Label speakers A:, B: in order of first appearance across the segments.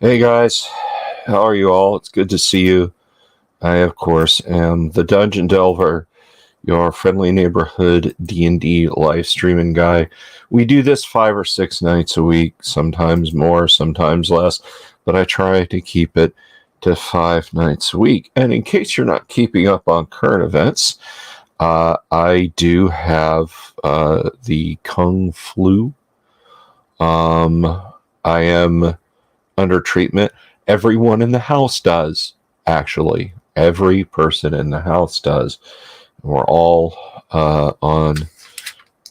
A: Hey guys, how are you all? It's good to see you. I, of course, am the Dungeon Delver, your friendly neighborhood D&D live streaming guy. We do this 5 or 6 nights a week, sometimes more, sometimes less, but I try to keep it to 5 nights a week. And in case you're not keeping up on current events, I do have the Kung Flu. I am under treatment. Everyone in the house does, actually. Every person in the house does. We're all on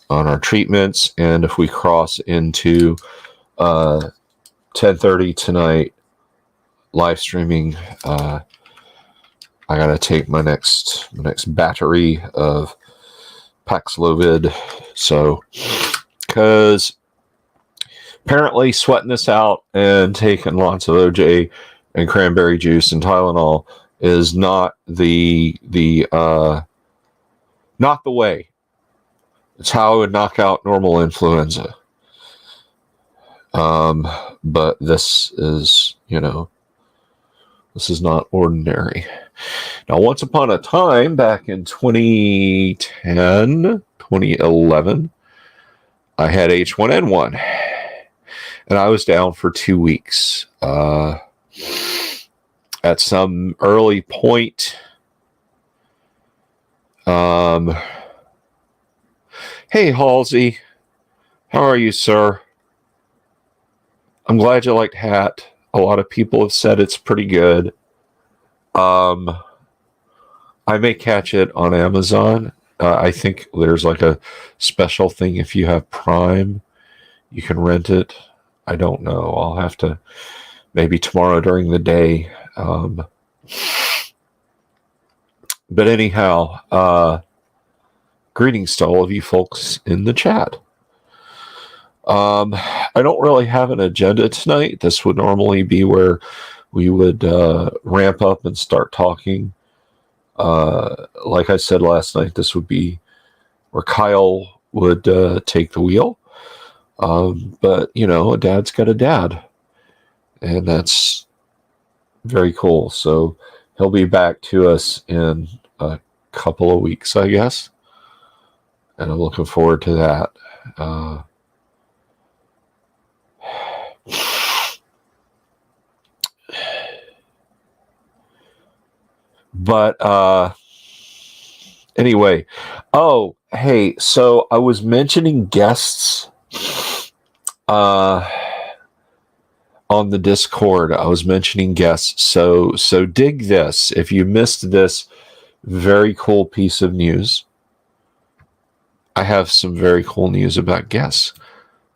A: our treatments, and if we cross into 10:30 tonight live streaming, I gotta take my next battery of Paxlovid. So, because apparently sweating this out and taking lots of OJ and cranberry juice and Tylenol is not the not the way. It's how I would knock out normal influenza. But this is, this is not ordinary. Now, once upon a time, back in 2010, 2011, I had H1N1. And I was down for 2 weeks. At some early point, hey Halsey, how are you, sir? I'm glad you liked Hat. A lot of people have said it's pretty good. I may catch it on Amazon. I think there's like a special thing if you have Prime, you can rent it. I don't know. I'll have to maybe tomorrow during the day. But anyhow, greetings to all of you folks in the chat. I don't really have an agenda tonight. This would normally be where we would ramp up and start talking. Like I said last night, this would be where Kyle would take the wheel. But, a dad's got a dad. And that's very cool. So he'll be back to us in a couple of weeks, I guess. And I'm looking forward to that. But anyway. Oh, hey, so I was mentioning guests on the Discord. I was mentioning guests. So dig this. If you missed this very cool piece of news, I have some very cool news about guests.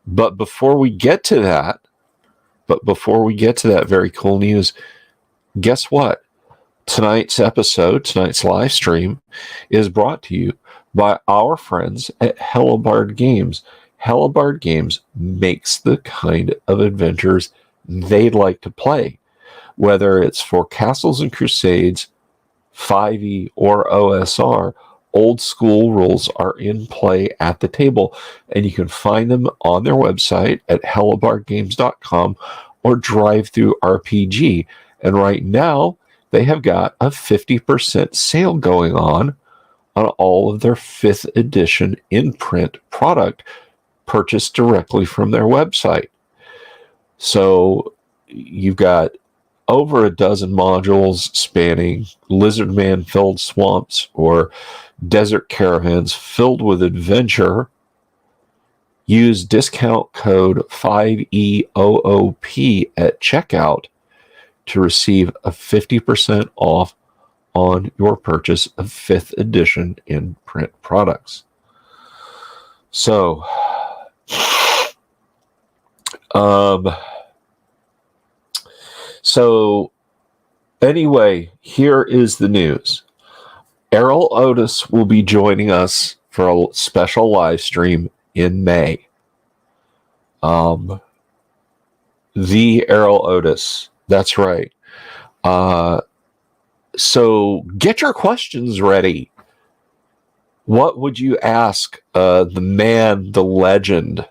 A: But before we get to that very cool news, guess what? Tonight's live stream, is brought to you by our friends at Hellebarde Games. Hellebarde Games makes the kind of adventures they'd like to play, whether it's for Castles and Crusades, 5e, or OSR. Old school rules are in play at the table, and you can find them on their website at hellebardegames.com or Drive-Thru RPG. And right now, they have got a 50% sale going on all of their 5th edition in-print product purchased directly from their website. So you've got over a dozen modules spanning lizard man-filled swamps or desert caravans filled with adventure. Use discount code 5EOOP at checkout to receive a 50% off on your purchase of 5th edition in print products. So, anyway, here is the news. Errol Otis will be joining us for a special live stream in May. The Errol Otis. That's right. So get your questions ready. What would you ask the man, the legend,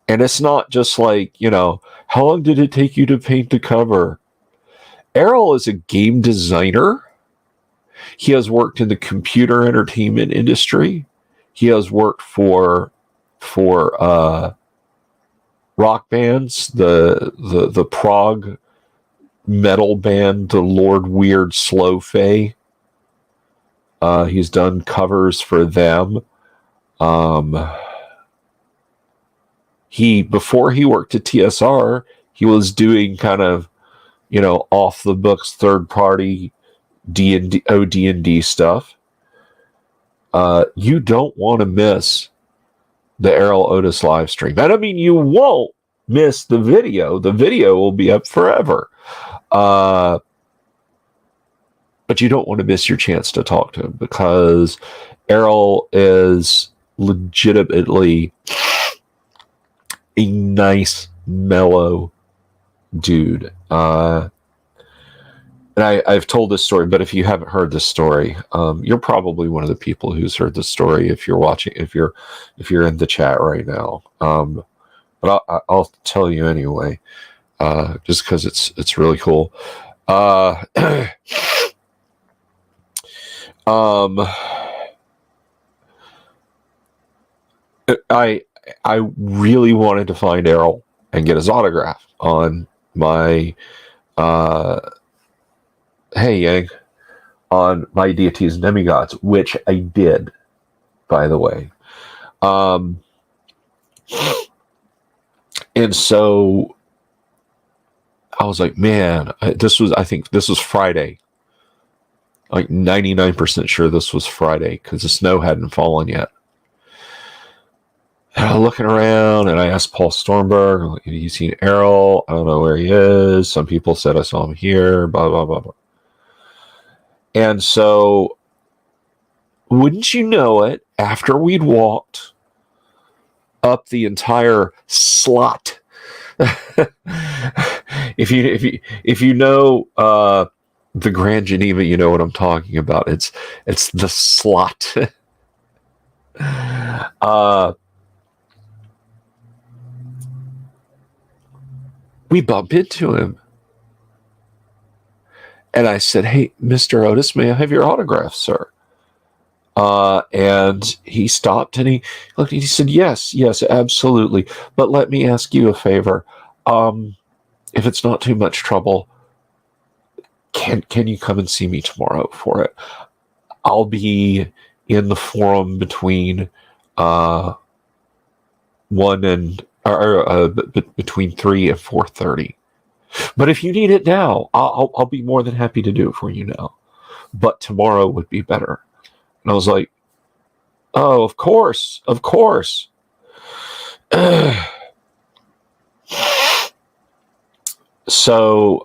A: And it's not just like, how long did it take you to paint the cover? Errol is a game designer. He has worked in the computer entertainment industry. He has worked for rock bands, the prog metal band, the Lord Weird Slow Fae. He's done covers for them. Before he worked at TSR, he was doing kind of, off the books, third party OD&D stuff. You don't want to miss the Errol Otis live stream. And I mean, you won't miss the video. The video will be up forever. But you don't want to miss your chance to talk to him, because Errol is legitimately a nice, mellow dude. And I've told this story, but if you haven't heard this story, you're probably one of the people who's heard this story if you're watching, if you're in the chat right now. But I'll tell you anyway, just because it's really cool. I really wanted to find Errol and get his autograph on my Hey Yang, on my deities and demigods, which I did, by the way. And so I was like, man, I think this was Friday. Like 99% sure this was Friday, because the snow hadn't fallen yet. And I'm looking around, and I asked Paul Stormberg, have you seen Errol? I don't know where he is. Some people said I saw him here, blah, blah, blah, blah. And so, wouldn't you know it, after we'd walked up the entire slot, if you know the Grand Geneva, you know what I'm talking about. It's the slot. We bump into him. And I said, hey, Mr. Otis, may I have your autograph, sir? And he stopped and he looked and he said, yes, absolutely. But let me ask you a favor. If it's not too much trouble, can you come and see me tomorrow for it? I'll be in the forum between between 3 and 4:30. But if you need it now, I'll be more than happy to do it for you now. But tomorrow would be better. And I was like, oh, of course. So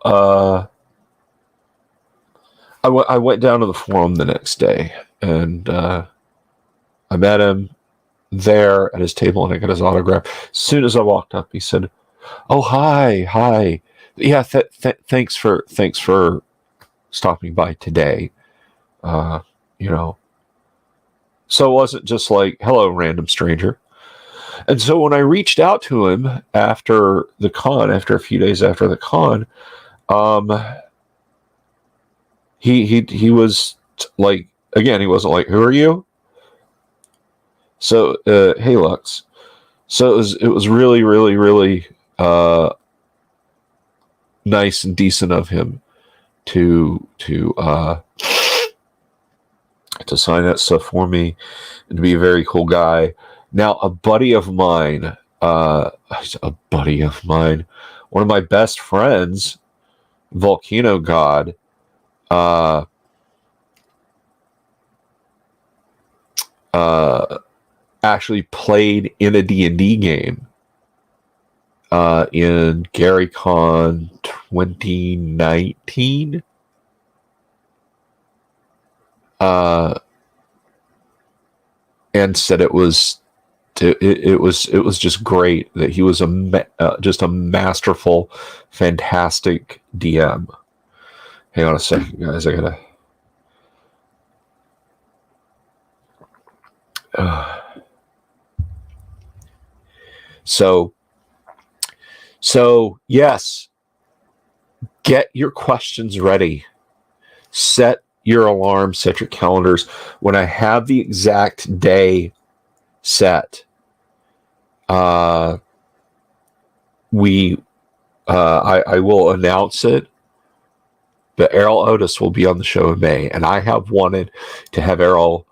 A: I went down to the forum the next day, and I met him there at his table, and I got his autograph. As soon as I walked up, he said, oh, hi. Yeah, thanks for stopping by today. So it wasn't just like, hello, random stranger. And so when I reached out to him after a few days after the con, he was like, again, he wasn't like, who are you? So, hey, Lux. So it was really, really, really nice and decent of him to sign that stuff for me and to be a very cool guy. Now, a buddy of mine, one of my best friends, Volcano God, actually played in a D&D game in GaryCon 2019. And said it was just great, that he was just a masterful, fantastic DM. Hang on a second, guys. I gotta. So So, yes, get your questions ready. Set your alarm, set your calendars. When I have the exact day set, I will announce it. But Errol Otis will be on the show in May, and I have wanted to have Errol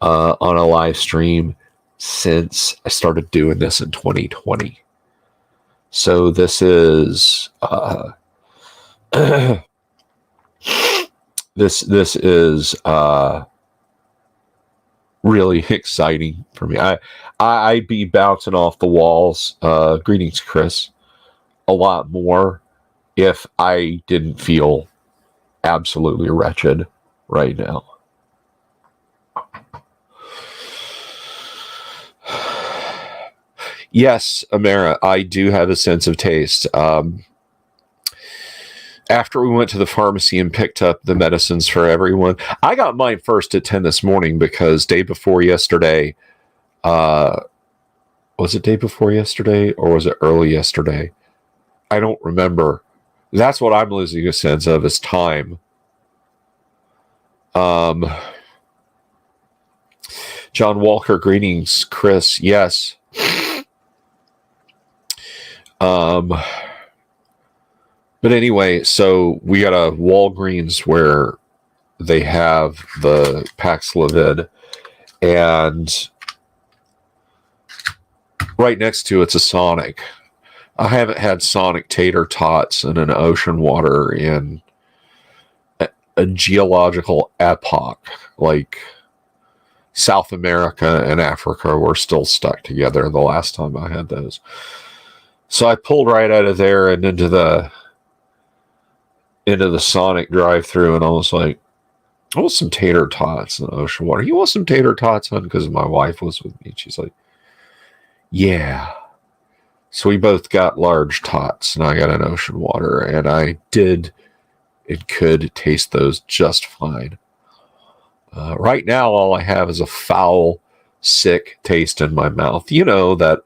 A: on a live stream since I started doing this in 2020. So this is this is really exciting for me. I'd be bouncing off the walls. Greetings, Chris. A lot more if I didn't feel absolutely wretched right now. Yes, Amara, I do have a sense of taste. After we went to the pharmacy and picked up the medicines for everyone, I got mine first at 10 this morning because day before yesterday, was it day before yesterday or was it early yesterday? I don't remember. That's what I'm losing a sense of is time. John Walker, greetings, Chris. Yes. But anyway, so we got a Walgreens where they have the Paxlovid, and right next to it's a Sonic. I haven't had Sonic tater tots in an ocean water in a geological epoch. Like South America and Africa were still stuck together the last time I had those. So I pulled right out of there and into the Sonic drive-through, and I was like, I want some tater tots in the ocean water. You want some tater tots, hon? Because my wife was with me. She's like, yeah. So we both got large tots, and I got an ocean water, and I did and could taste those just fine. Right now, all I have is a foul, sick taste in my mouth. You know, that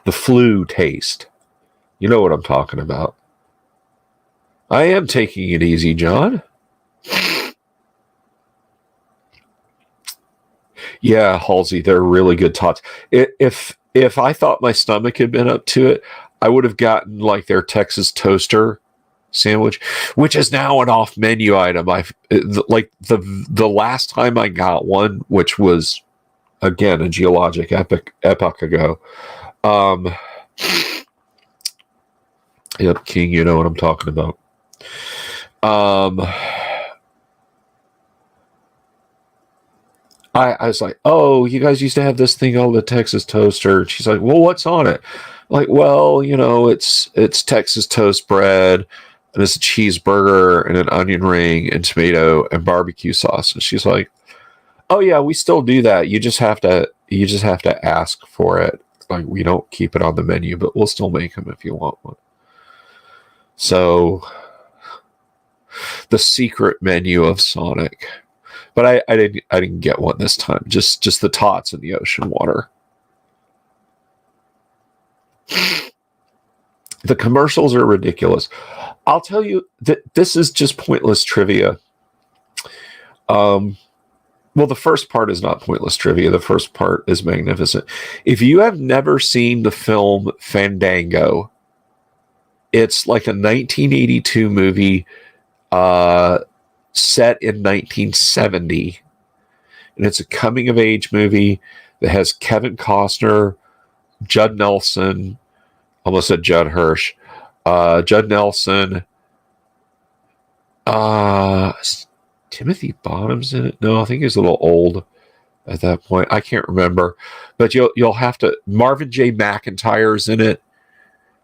A: the flu taste. You know what I'm talking about. I am taking it easy, John. Yeah, Halsey, they're really good tots. If I thought my stomach had been up to it, I would have gotten like their Texas toaster sandwich, which is now an off-menu item. Like the last time I got one, which was again a geologic epoch ago. Yep, King, you know what I'm talking about. I was like, oh, you guys used to have this thing called the Texas toaster. She's like, well, what's on it? Like, well, you know, it's Texas toast bread, and it's a cheeseburger and an onion ring and tomato and barbecue sauce. And she's like, oh yeah, we still do that. You just have to ask for it. Like, we don't keep it on the menu, but we'll still make them if you want one. So the secret menu of Sonic. But I didn't get one this time. Just the tots in the ocean water. The commercials are ridiculous. I'll tell you that this is just pointless trivia. Well, the first part is not pointless trivia. The first part is magnificent. If you have never seen the film Fandango, it's like a 1982 movie set in 1970, and it's a coming-of-age movie that has Kevin Costner, Judd Nelson, almost said Judd Hirsch, Judd Nelson, Timothy Bottom's in it. No, I think he's a little old at that point. I can't remember, but you'll have to. Marvin J. McIntyre's in it.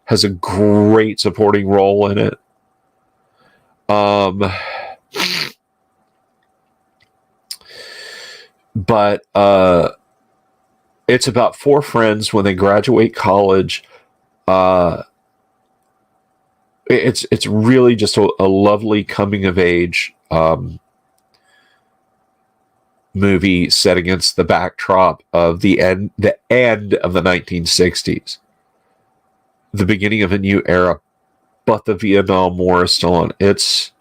A: Has a great supporting role in it. But it's about four friends when they graduate college. It's really just a lovely coming of age movie set against the backdrop of the end of the 1960s. the beginning of a new era, but the Vietnam War is still on. It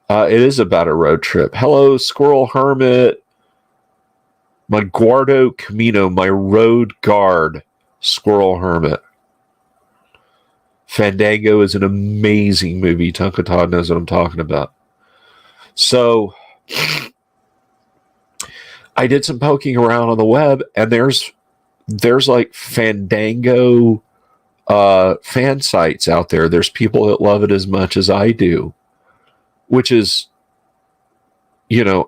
A: is about a road trip. Hello, Squirrel Hermit. My Guardo Camino, my road guard, Squirrel Hermit. Fandango is an amazing movie. Tonka Todd knows what I'm talking about. So I did some poking around on the web, and there's like Fandango fan sites out there. There's people that love it as much as I do, which is,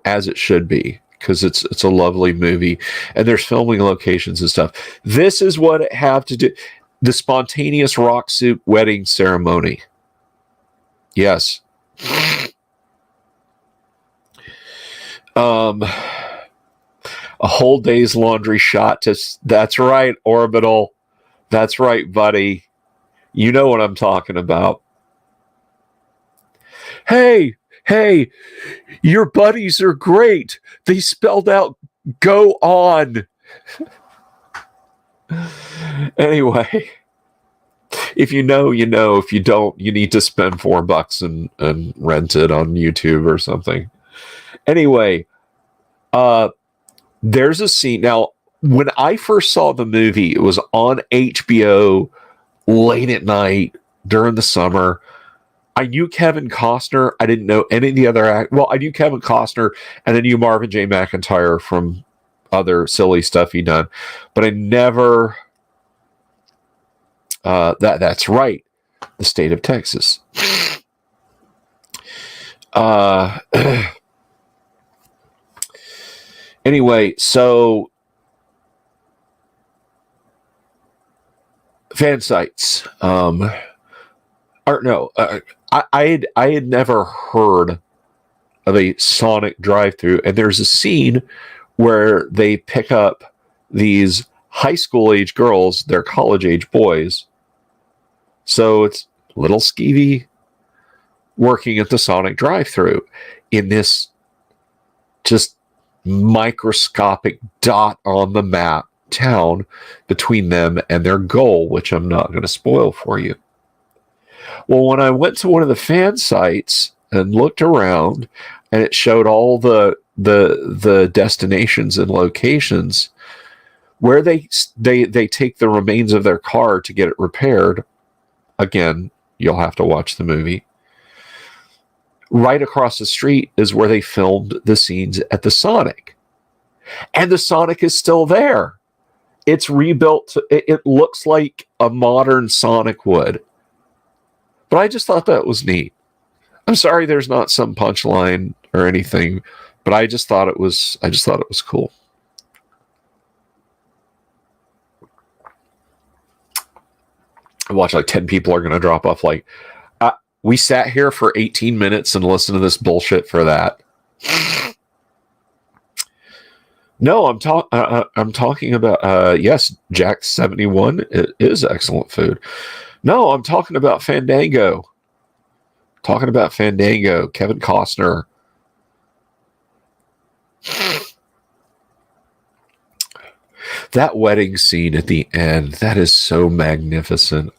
A: as it should be, because it's a lovely movie, and there's filming locations and stuff. This is what it have to do. The spontaneous rock soup wedding ceremony. Yes. A whole day's laundry shot that's right, Orbital. That's right, buddy. You know what I'm talking about. Hey, your buddies are great. They spelled out go on. Anyway, if you know, you know. If you don't, you need to spend $4 and rent it on YouTube or something. Anyway, there's a scene. Now, when I first saw the movie, it was on HBO late at night during the summer. I knew Kevin Costner. I didn't know any of the other actors. Well, I knew Kevin Costner, and I knew Marvin J. McIntyre from other silly stuff he done. But I never... that's right. The state of Texas. Anyway, so... fan sites. I had never heard of a Sonic drive-through, and there's a scene where they pick up these high school age girls, they're college age boys. So it's little Skeevy working at the Sonic drive-through in this just microscopic dot on the map town between them and their goal, which I'm not going to spoil for you. Well, when I went to one of the fan sites and looked around, and it showed all the destinations and locations where they take the remains of their car to get it repaired. Again, you'll have to watch the movie. Right across the street is where they filmed the scenes at the Sonic. And the Sonic is still there. It's rebuilt. It looks like a modern Sonic would. But I just thought that was neat. I'm sorry there's not some punchline or anything, but I just thought it was cool. I watch like 10 people are going to drop off like, we sat here for 18 minutes and listened to this bullshit for that. No, I'm talking about, yes, Jack 71 is excellent food. No, I'm talking about Fandango. Kevin Costner. That wedding scene at the end, that is so magnificent.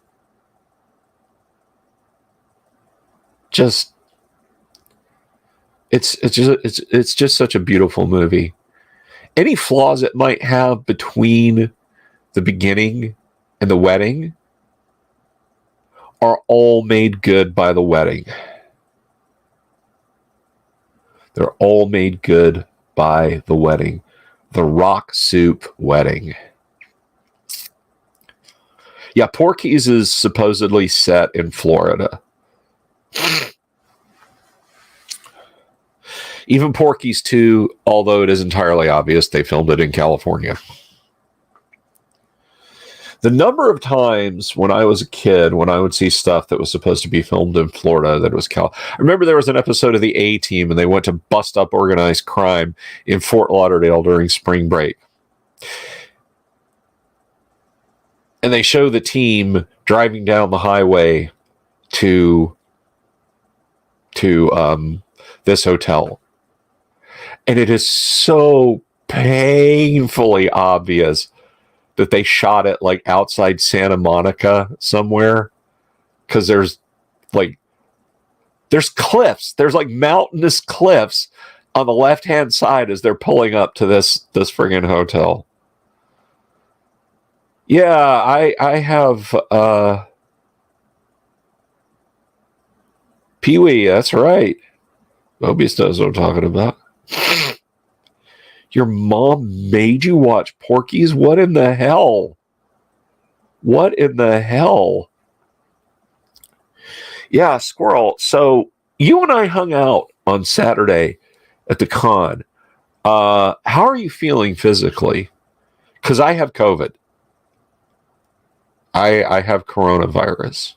A: It's just such a beautiful movie. Any flaws it might have between the beginning and the wedding are all made good by the wedding. They're all made good by the wedding. The rock soup wedding. Yeah, Porky's is supposedly set in Florida. Even Porky's 2, although it is entirely obvious, they filmed it in California. The number of times when I was a kid, when I would see stuff that was supposed to be filmed in Florida, that was I remember there was an episode of the A-Team, and they went to bust up organized crime in Fort Lauderdale during spring break. And they show the team driving down the highway to this hotel. And it is so painfully obvious that they shot it like outside Santa Monica somewhere, because there's cliffs. There's like mountainous cliffs on the left-hand side as they're pulling up to this friggin' hotel. Yeah, I have Pee-wee, that's right. Mobius knows what I'm talking about. Your mom made you watch Porky's? What in the hell? What in the hell? Yeah, Squirrel. So you and I hung out on Saturday at the con. How are you feeling physically? Because I have COVID. I have coronavirus.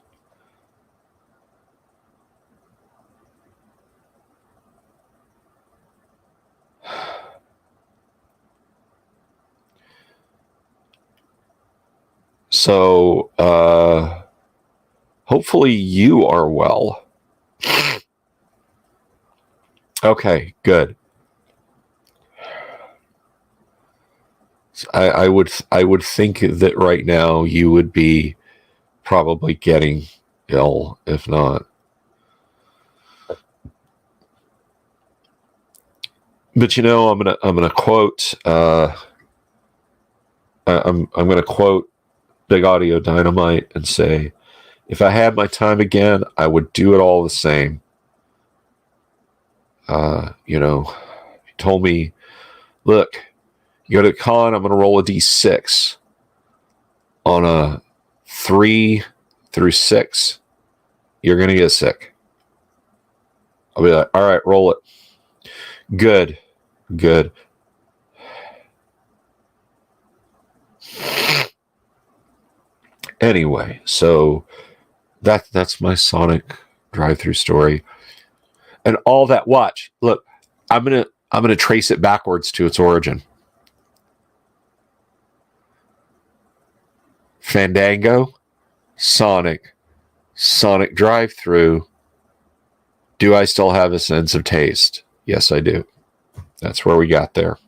A: So, hopefully you are well. Okay, good. I would think that right now you would be probably getting ill, if not. But you know, I'm gonna quote. I'm gonna quote Big Audio Dynamite and say, if I had my time again, I would do it all the same. You know, he told me, look, you go to the con, I'm going to roll a d6 on a 3 through 6. You're going to get sick. I'll be like, all right, roll it. Good. Anyway, so that's my Sonic drive-through story. And all that, watch, look, I'm gonna trace it backwards to its origin. Fandango, Sonic drive-through. Do I still have a sense of taste? Yes, I do. That's where we got there.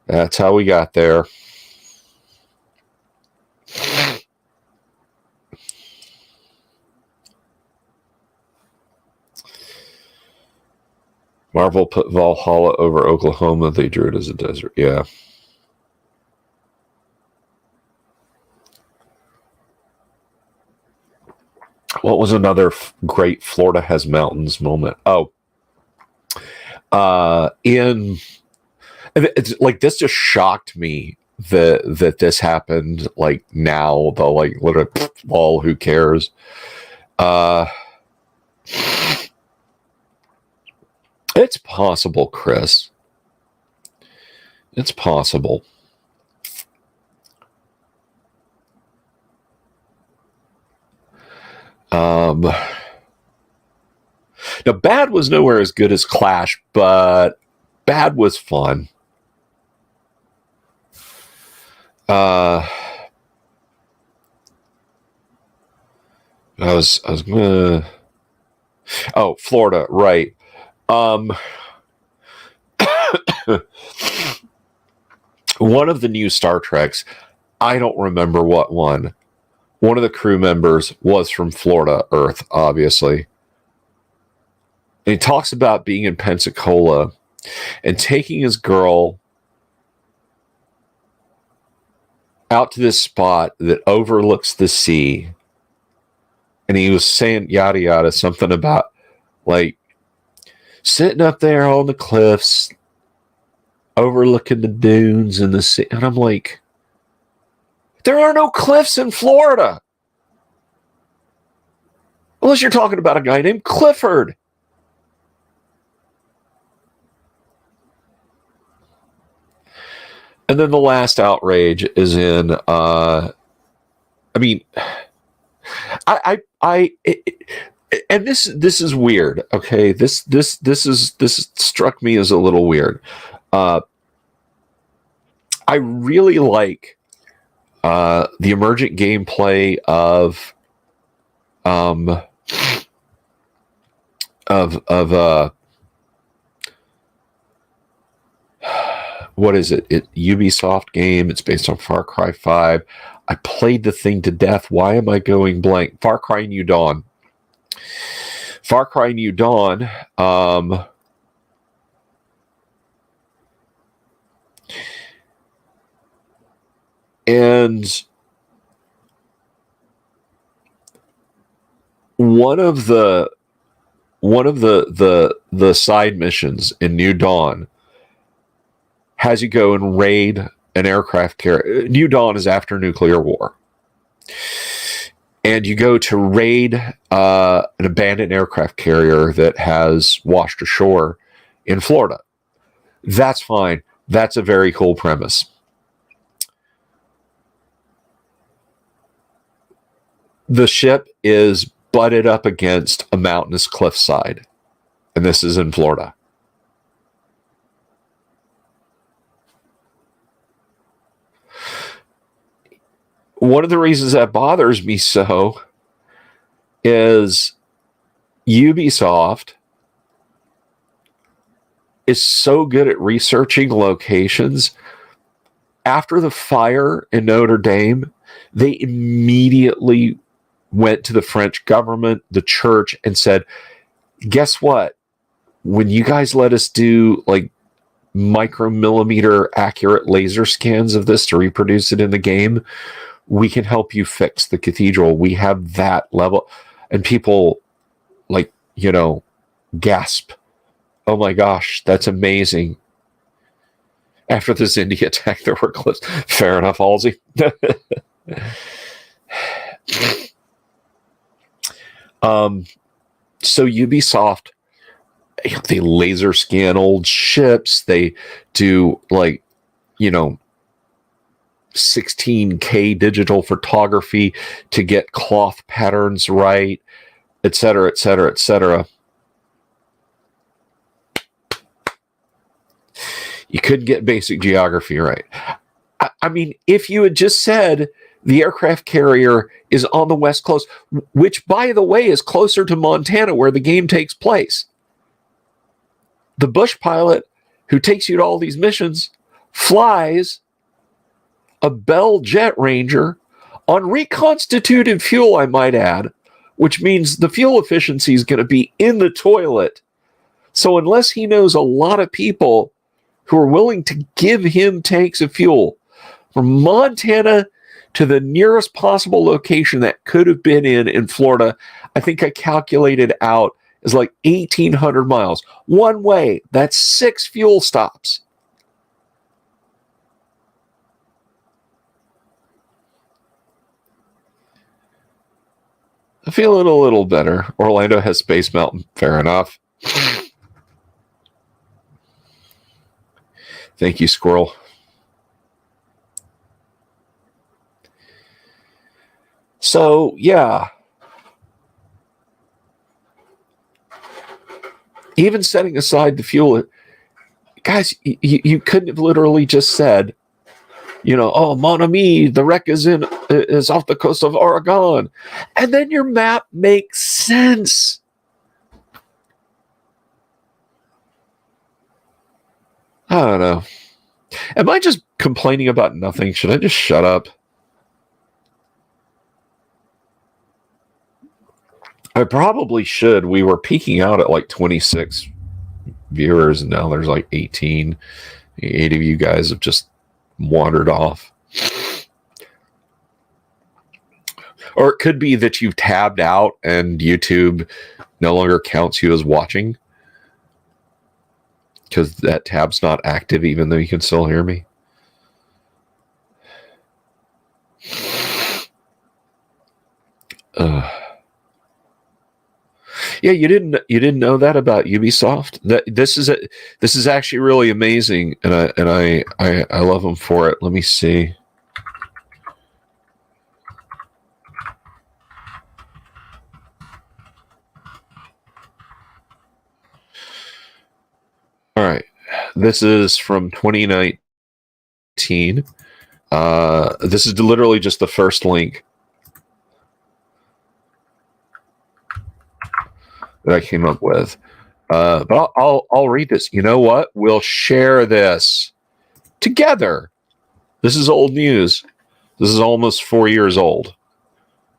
A: That's how we got there. Marvel put Valhalla over Oklahoma. They drew it as a desert. Yeah. What was another great Florida has mountains moment? Oh, it's like this just shocked me that this happened like now. The like literally, lol, who cares? It's possible, Chris. It's possible. Now, Bad was nowhere as good as Clash, but Bad was fun. I was gonna. Oh, Florida, right? One of the new Star Treks, I don't remember what one. One of the crew members was from Florida, Earth, obviously. And he talks about being in Pensacola and taking his girl out to this spot that overlooks the sea. And he was saying yada yada, something about like sitting up there on the cliffs, overlooking the dunes and the sea. And I'm like, there are no cliffs in Florida. Unless you're talking about a guy named Clifford. And then the last outrage is in, I mean, and this is weird. Okay, this struck me as a little weird. I really like the emergent gameplay of what is it? Ubisoft game. It's based on Far Cry 5. I played the thing to death. Why am I going blank? Far Cry New Dawn. Far Cry New Dawn. And one of the side missions in New Dawn has you go and raid an aircraft carrier. New Dawn is after nuclear war. And you go to raid an abandoned aircraft carrier that has washed ashore in Florida. That's fine. That's a very cool premise. The ship is butted up against a mountainous cliffside, and this is in Florida. One of the reasons that bothers me so is Ubisoft is so good at researching locations. After the fire in Notre Dame, they immediately went to the French government, the church, and said, guess what? When you guys let us do like micromillimeter accurate laser scans of this to reproduce it in the game, we can help you fix the cathedral. We have that level. And people like, gasp. Oh my gosh, that's amazing. After this India attack, there were clips. Fair enough, Halsey. So Ubisoft, they laser scan old ships. They do 16K digital photography to get cloth patterns right, et cetera, et cetera, et cetera. You couldn't get basic geography right. I mean, if you had just said the aircraft carrier is on the West Coast, which, by the way, is closer to Montana where the game takes place. The bush pilot who takes you to all these missions flies a Bell Jet Ranger on reconstituted fuel, I might add, which means the fuel efficiency is going to be in the toilet. So unless he knows a lot of people who are willing to give him tanks of fuel from Montana to the nearest possible location that could have been in Florida, I think I calculated out is like 1,800 miles. One way, that's 6 fuel stops. I'm feeling a little better. Orlando has Space Mountain. Fair enough. Thank you, Squirrel. So, yeah. Even setting aside the fuel, guys, you couldn't have literally just said, oh, mon ami, the wreck is off the coast of Oregon. And then your map makes sense. I don't know. Am I just complaining about nothing? Should I just shut up? I probably should. We were peaking out at like 26 viewers, and now there's like 18. 8 of you guys have just wandered off. Or it could be that you've tabbed out and YouTube no longer counts you as watching because that tab's not active even though you can still hear me. Yeah, you didn't know that about Ubisoft. This is actually really amazing, and I love them for it. Let me see. All right, this is from 2019. This is literally just the first link that I came up with. But I'll read this. You know what? We'll share this together. This is old news. This is almost 4 years old.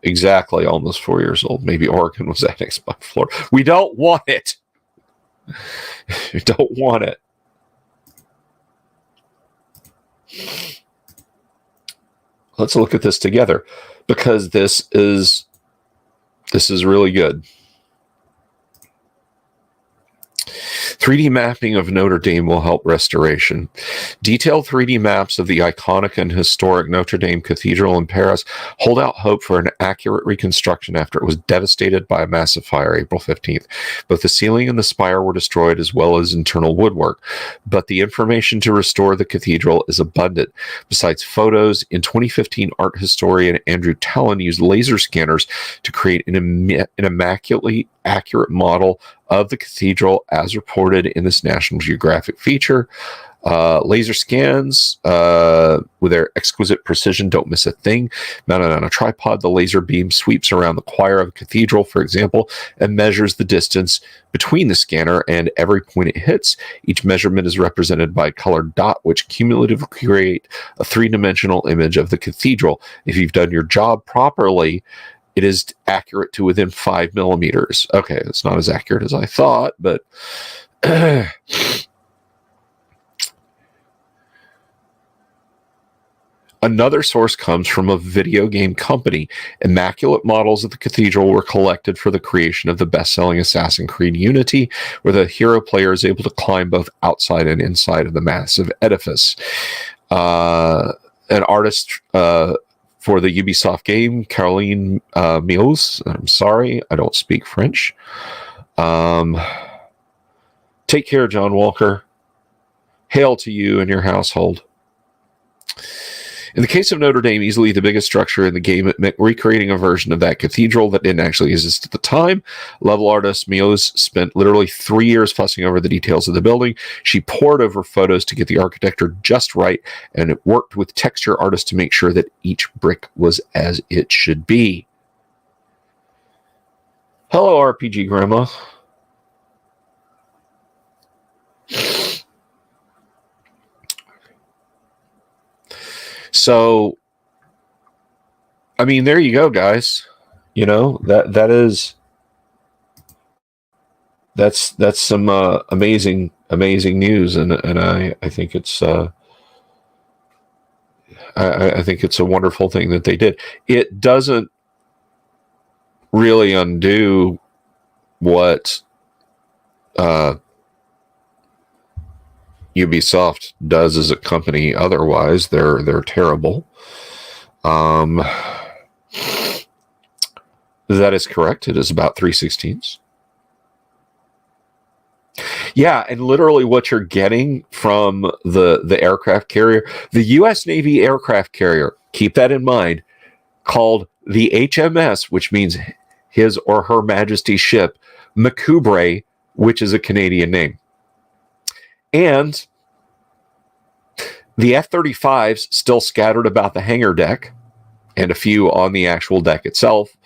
A: Exactly almost 4 years old. Maybe Oregon was annexed by Florida. We don't want it. We don't want it. Let's look at this together, because this is really good. 3D mapping of Notre Dame will help restoration. Detailed 3D maps of the iconic and historic Notre Dame Cathedral in Paris hold out hope for an accurate reconstruction after it was devastated by a massive fire April 15th. Both the ceiling and the spire were destroyed, as well as internal woodwork. But the information to restore the cathedral is abundant. Besides photos, in 2015, art historian Andrew Tallon used laser scanners to create an immaculately accurate model of the cathedral as reported in this National Geographic feature. Laser scans with their exquisite precision don't miss a thing. Mounted on a tripod, the laser beam sweeps around the choir of the cathedral, for example, and measures the distance between the scanner and every point it hits. Each measurement is represented by a colored dot, which cumulatively create a three-dimensional image of the cathedral. If you've done your job properly, it is accurate to within 5 millimeters. Okay, it's not as accurate as I thought, but another source comes from a video game company. Immaculate models of the cathedral were collected for the creation of the best-selling Assassin's Creed Unity, where the hero player is able to climb both outside and inside of the massive edifice. An artist for the Ubisoft game, Caroline Mills. I'm sorry, I don't speak French. Take care, John Walker. Hail to you and your household. In the case of Notre Dame, easily the biggest structure in the game, it meant recreating a version of that cathedral that didn't actually exist at the time. Level artist Mills spent literally 3 years fussing over the details of the building. She pored over photos to get the architecture just right, and it worked with texture artists to make sure that each brick was as it should be. Hello, RPG Grandma. So, I mean, there you go, guys. You know, that's some amazing news, and I think it's I think it's a wonderful thing that they did. It doesn't really undo what Ubisoft does as a company. Otherwise, they're terrible. That is correct. It is about 3/16. Yeah, and literally what you're getting from the aircraft carrier, the U.S. Navy aircraft carrier, keep that in mind, called the HMS, which means His or Her Majesty's ship, Macubre, which is a Canadian name. And the F-35s still scattered about the hangar deck, and a few on the actual deck itself.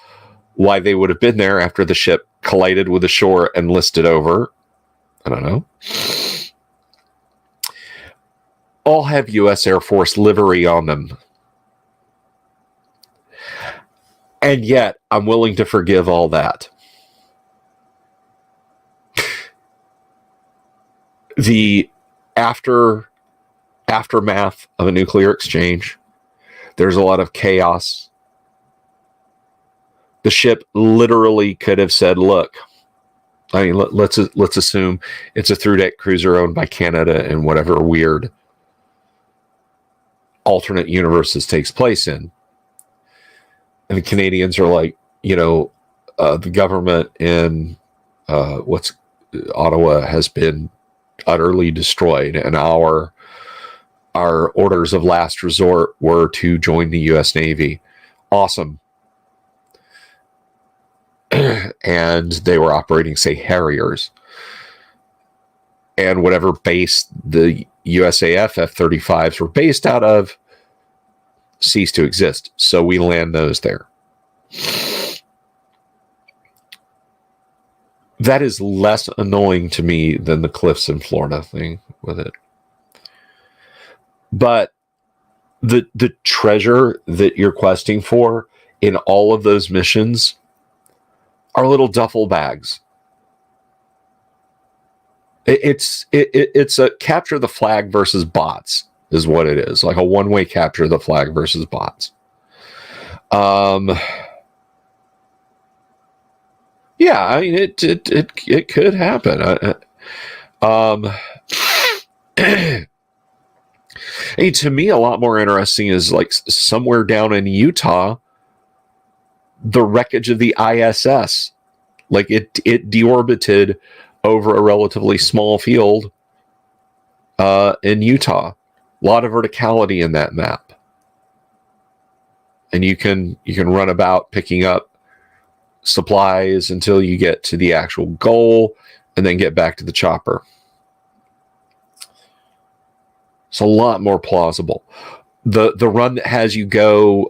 A: Why they would have been there after the ship collided with the shore and listed over, I don't know. All have U.S. Air Force livery on them. And yet, I'm willing to forgive all that. The aftermath of a nuclear exchange, there's a lot of chaos. The ship literally could have said, look, I mean, let's assume it's a through-deck cruiser owned by Canada and whatever weird alternate universe this takes place in. And the Canadians are like, you know, the government in Ottawa has been utterly destroyed, and our orders of last resort were to join the U.S. Navy. Awesome. And they were operating, say, Harriers. And whatever base the USAF F-35s were based out of ceased to exist. So we land those there. That is less annoying to me than the cliffs in Florida thing with it. But the treasure that you're questing for in all of those missions are little duffel bags. It's a capture the flag versus bots is what it is, like a one-way capture the flag versus bots. Yeah, I mean it could happen. Hey, to me, a lot more interesting is like somewhere down in Utah, the wreckage of the ISS, like it deorbited over a relatively small field in Utah. A lot of verticality in that map, and you can run about picking up supplies until you get to the actual goal, and then get back to the chopper. It's a lot more plausible. The run that has you go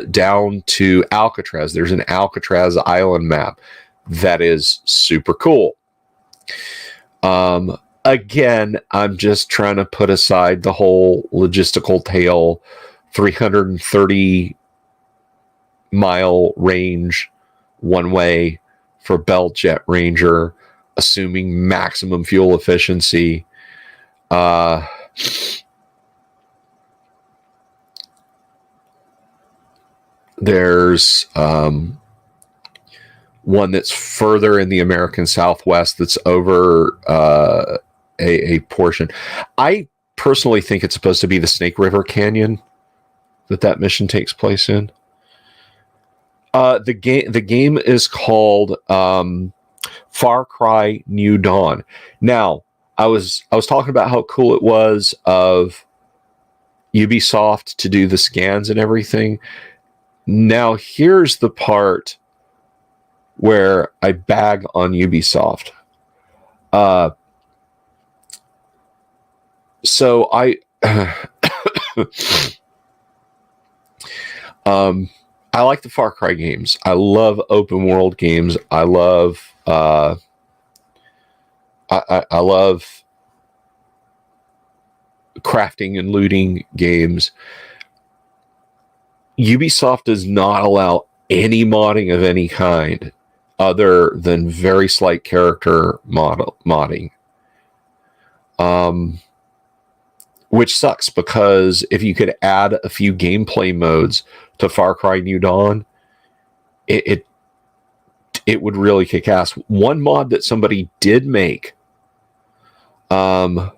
A: down to Alcatraz, there's an Alcatraz island map that is super cool. Again, I'm just trying to put aside the whole logistical tail, 330 mile range one way for Bell Jet Ranger, assuming maximum fuel efficiency. There's one that's further in the American Southwest that's over a portion. I personally think it's supposed to be the Snake River Canyon that mission takes place in. The game is called Far Cry New Dawn. Now, I was talking about how cool it was of Ubisoft to do the scans and everything. Now, here's the part where I bag on Ubisoft. So I I like the Far Cry games. I love open world games. I love I love crafting and looting games. Ubisoft does not allow any modding of any kind other than very slight character modding. Which sucks, because if you could add a few gameplay modes to Far Cry New Dawn, it would really kick ass. One mod that somebody did make, I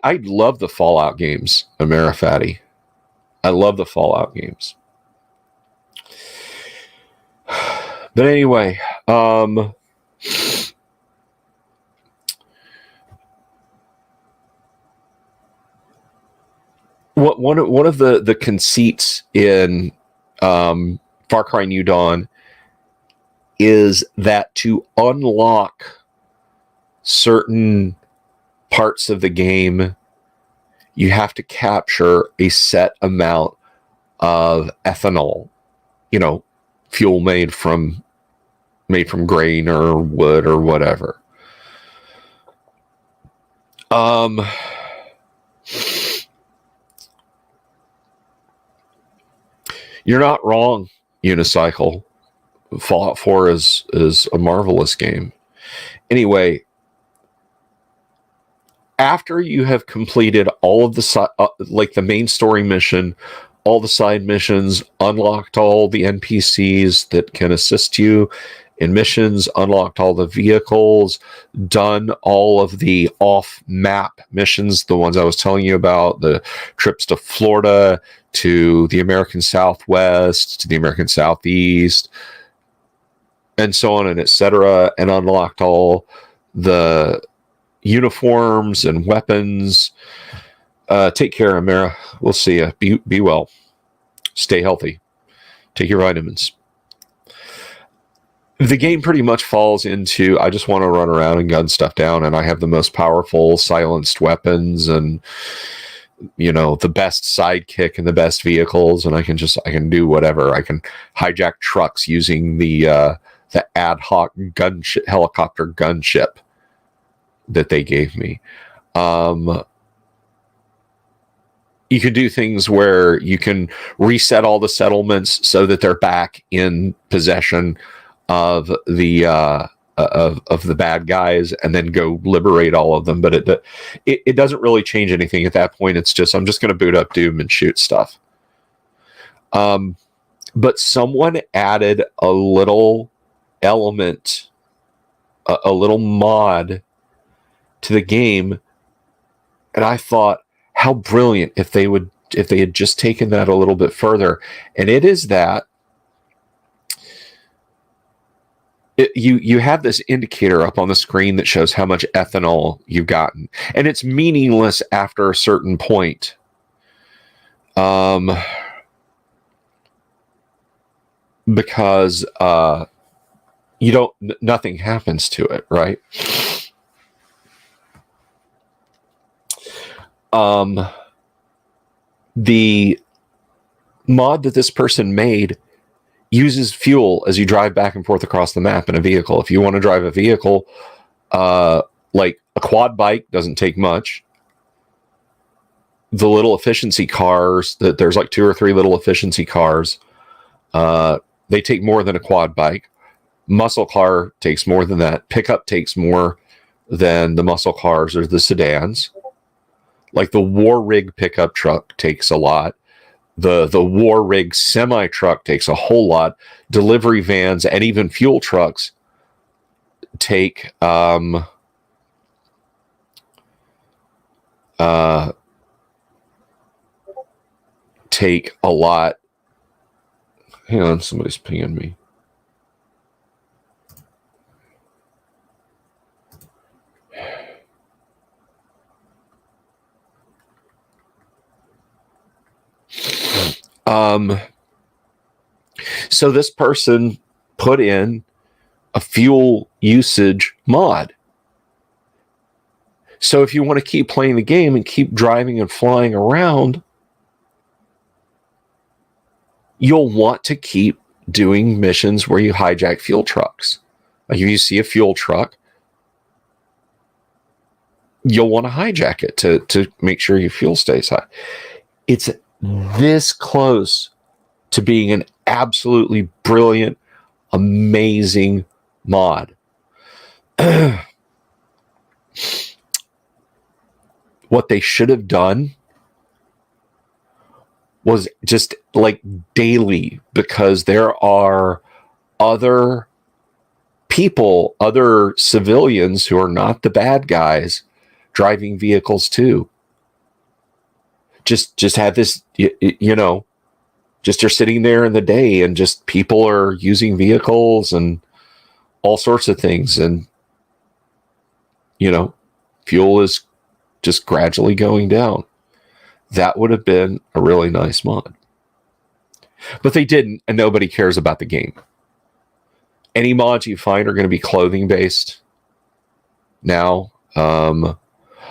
A: love the Fallout games, Amerifatti. I love the Fallout games. But anyway, one of the conceits in Far Cry New Dawn is that to unlock certain parts of the game, you have to capture a set amount of ethanol, fuel made from grain or wood or whatever. You're not wrong, Unicycle. Fallout 4 is a marvelous game. Anyway, after you have completed all of the like the main story mission, all the side missions, unlocked all the NPCs that can assist you in missions, unlocked all the vehicles, done all of the off-map missions, the ones I was telling you about, the trips to Florida, to the American Southwest, to the American Southeast, and so on and etc., and unlocked all the uniforms and weapons. Take care, Amara. We'll see you. Be well. Stay healthy. Take your vitamins. The game pretty much falls into, I just want to run around and gun stuff down, and I have the most powerful silenced weapons and the best sidekick and the best vehicles, and I can do whatever. I can hijack trucks using the ad hoc helicopter gunship that they gave me. you can do things where you can reset all the settlements so that they're back in possession of the of the bad guys, and then go liberate all of them. But it doesn't really change anything at that point. It's just, I'm just going to boot up Doom and shoot stuff. But someone added a little element, a little mod to the game, and I thought, how brilliant if they had just taken that a little bit further. And it is that you have this indicator up on the screen that shows how much ethanol you've gotten, and it's meaningless after a certain point. Because nothing happens to it, right? The mod that this person made uses fuel as you drive back and forth across the map in a vehicle. If you want to drive a vehicle, like a quad bike, doesn't take much. The little efficiency cars, there's like 2 or 3 little efficiency cars. They take more than a quad bike. Muscle car takes more than that. Pickup takes more than the muscle cars or the sedans. Like the War Rig pickup truck takes a lot. The War Rig semi truck takes a whole lot. Delivery vans and even fuel trucks take take a lot. Hang on, somebody's pinging me. So this person put in a fuel usage mod. So if you want to keep playing the game and keep driving and flying around, you'll want to keep doing missions where you hijack fuel trucks. Like if you see a fuel truck, you'll want to hijack it to make sure your fuel stays high. It's this close to being an absolutely brilliant, amazing mod. What they should have done was just like daily, because there are other people, other civilians who are not the bad guys driving vehicles too. Just have this, just you're sitting there in the day and just people are using vehicles and all sorts of things. And, fuel is just gradually going down. That would have been a really nice mod. But they didn't, and nobody cares about the game. Any mods you find are going to be clothing based now.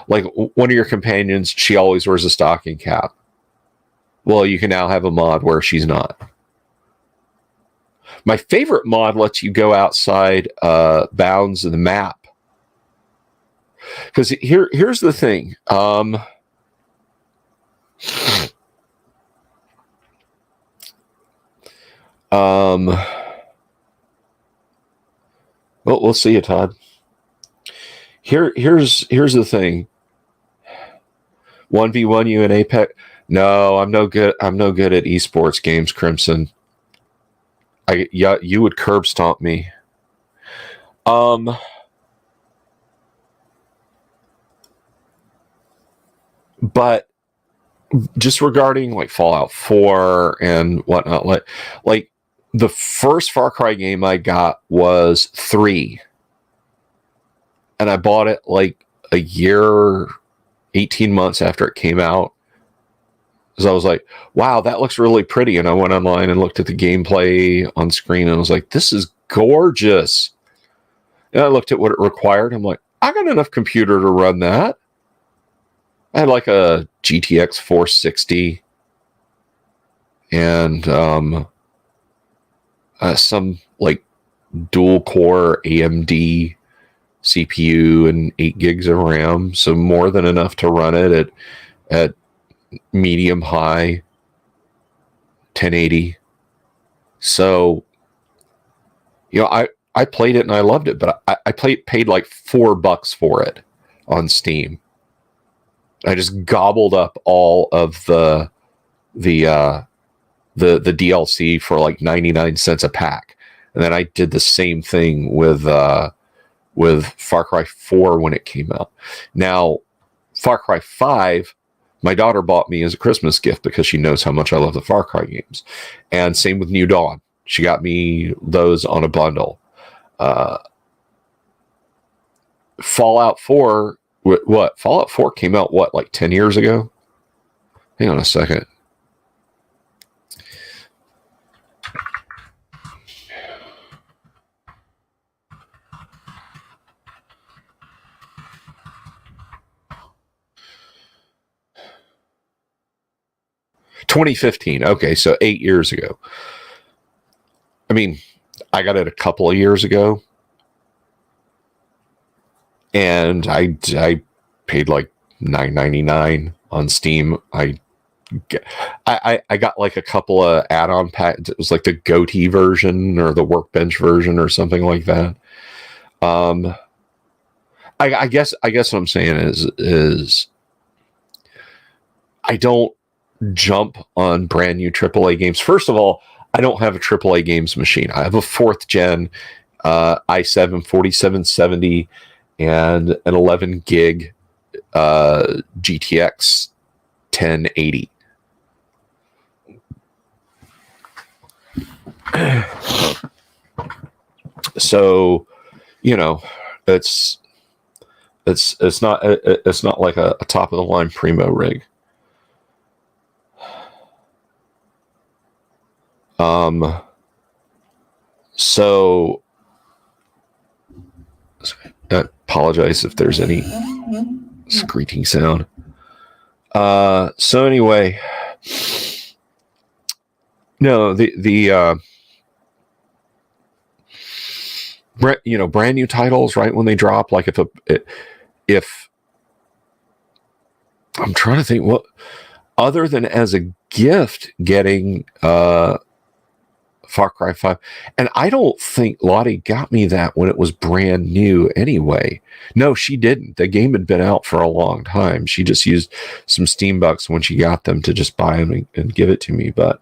A: Like one of your companions, she always wears a stocking cap. Well, you can now have a mod where she's not. My favorite mod lets you go outside bounds of the map. Because here's the thing. Well, we'll see you, Todd. Here's the thing. 1v1 you in Apex? No, I'm no good. I'm no good at esports games, Crimson. You would curb stomp me. But just regarding like Fallout 4 and whatnot, like the first Far Cry game I got was 3. And I bought it like a year, 18 months after it came out. So I was like, wow, that looks really pretty. And I went online and looked at the gameplay on screen and I was like, this is gorgeous. And I looked at what it required. I'm like, I got enough computer to run that. I had like a GTX 460 and some like dual core AMD CPU and 8 gigs of RAM. So more than enough to run it at medium high 1080. So, I played it and I loved it, but I paid like $4 for it on Steam. I just gobbled up all of the DLC for like 99 cents a pack. And then I did the same thing with Far Cry 4 when it came out. Now, Far Cry 5, my daughter bought me as a Christmas gift because she knows how much I love the Far Cry games. And same with New Dawn. She got me those on a bundle. Fallout 4, what? Fallout 4 came out, like 10 years ago? Hang on a second. $2015. Okay, so 8 years ago. I mean, I got it a couple of years ago, and I paid like $9.99 on Steam. I got like a couple of add-on packs. It was like the goatee version or the workbench version or something like that. I guess what I'm saying is I don't jump on brand new AAA games. First of all, I don't have a AAA games machine. I have a 4th gen i7 4770 and an 11 gig GTX 1080. So, it's not like a top of the line primo rig. So I apologize if there's any screeching sound. So anyway, no, the brand new titles, right, when they drop, like if I'm trying to think what other than as a gift getting Far Cry 5. And I don't think Lottie got me that when it was brand new anyway. No, she didn't. The game had been out for a long time. She just used some Steam bucks when she got them to just buy them and give it to me. But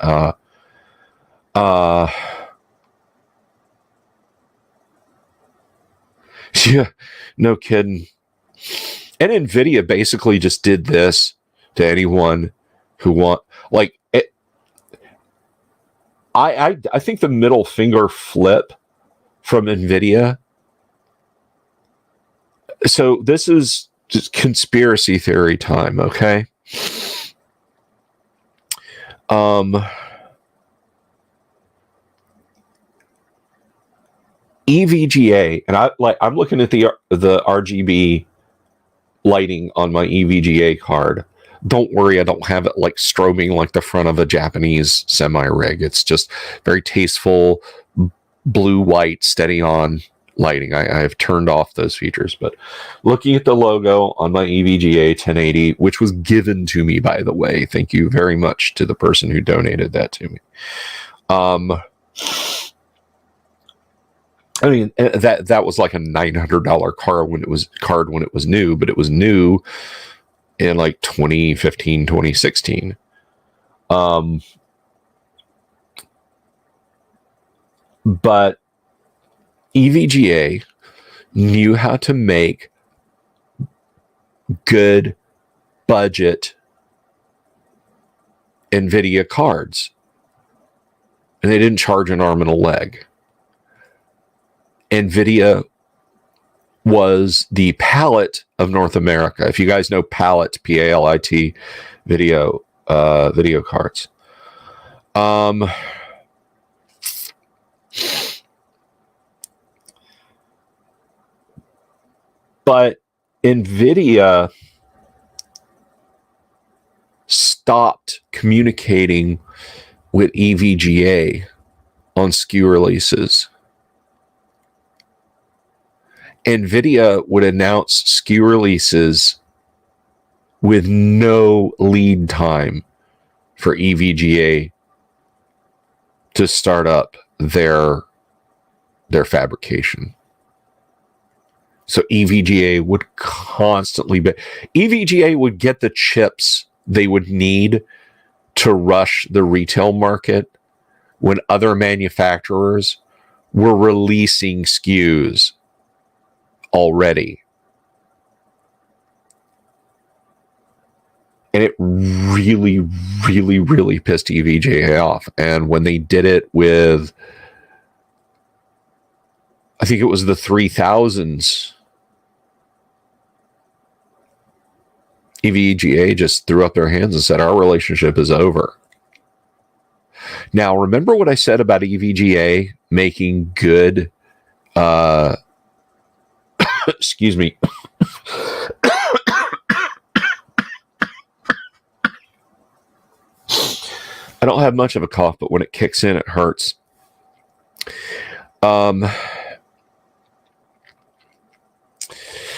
A: yeah, no kidding. And NVIDIA basically just did this to anyone who want, like, I think the middle finger flip from NVIDIA. So this is just conspiracy theory time, okay? EVGA, and I'm looking at the RGB lighting on my EVGA card. Don't worry, I don't have it like strobing like the front of a Japanese semi-rig. It's just very tasteful, blue-white, steady-on lighting. I have turned off those features. But looking at the logo on my EVGA 1080, which was given to me, by the way, thank you very much to the person who donated that to me. I mean, that was like a $900 card when it was new, but it was new in like 2015, 2016. But EVGA knew how to make good budget NVIDIA cards. And they didn't charge an arm and a leg. NVIDIA was the Palette of North America. If you guys know Palette, P-A-L-I-T, video cards. But NVIDIA stopped communicating with EVGA on SKU releases. NVIDIA would announce SKU releases with no lead time for EVGA to start up their fabrication. So EVGA would constantly be... EVGA would get the chips they would need to rush the retail market when other manufacturers were releasing SKUs already. And it really, really, really pissed EVGA off. And when they did it with, I think it was the 3000s, EVGA just threw up their hands and said, our relationship is over. Now, remember what I said about EVGA making good, excuse me, I don't have much of a cough, but when it kicks in, it hurts.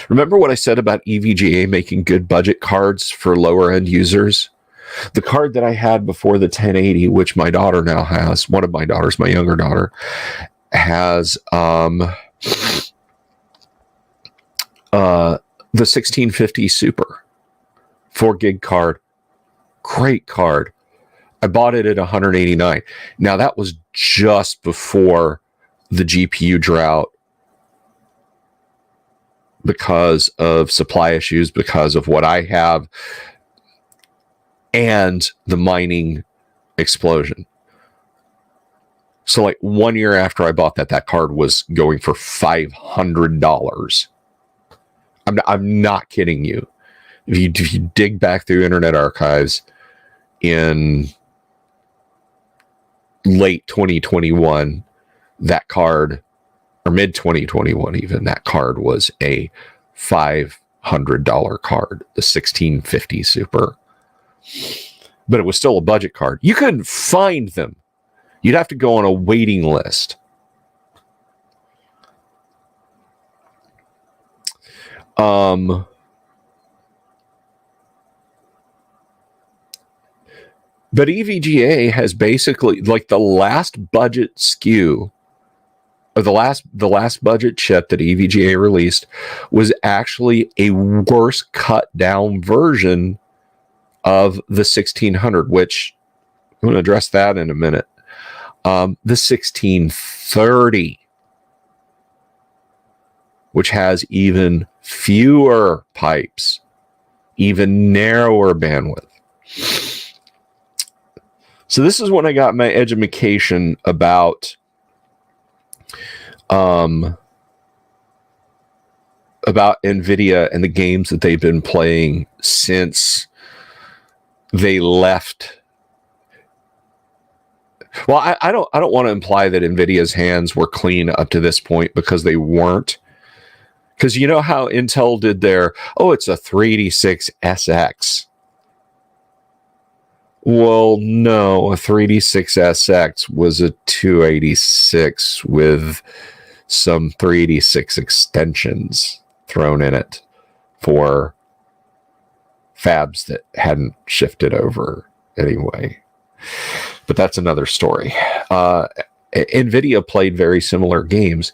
A: Remember what I said about EVGA making good budget cards for lower end users? The card that I had before the 1080, which my daughter now has, one of my daughters, my younger daughter, has the 1650 Super 4 gig card. Great card. I bought it at $189. Now that was just before the GPU drought because of supply issues, because of what I have, and the mining explosion. So like 1 year after I bought that card was going for $500. I'm not kidding you. If you dig back through Internet Archives in late 2021, that card, or mid 2021 even, that card was a $500 card, the 1650 Super. But it was still a budget card. You couldn't find them. You'd have to go on a waiting list. But EVGA has basically, like, the last budget SKU, or the last budget chip that EVGA released was actually a worse cut down version of the 1600, which I'm going to address that in a minute. The 1630, which has even fewer pipes, even narrower bandwidth. So this is when I got my education about NVIDIA and the games that they've been playing since they left. Well, I don't want to imply that NVIDIA's hands were clean up to this point, because they weren't. Because you know how Intel did their, it's a 386SX. Well, no, a 386SX was a 286 with some 386 extensions thrown in it for fabs that hadn't shifted over anyway. But that's another story. NVIDIA played very similar games.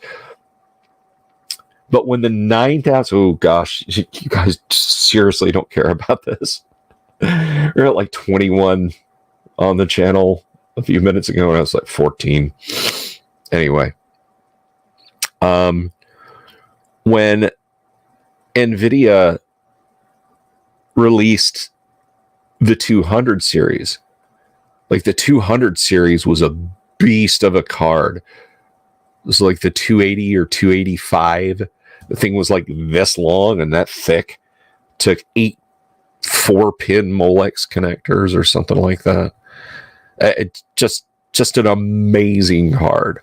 A: But when the 9000, oh gosh, you guys seriously don't care about this. We're at like 21 on the channel a few minutes ago, and I was like 14. Anyway, when NVIDIA released the 200 series, like the 200 series was a beast of a card. It was like the 280 or 285. The thing was like this long and that thick. Took 8 4-pin Molex connectors or something like that. It's just an amazing card.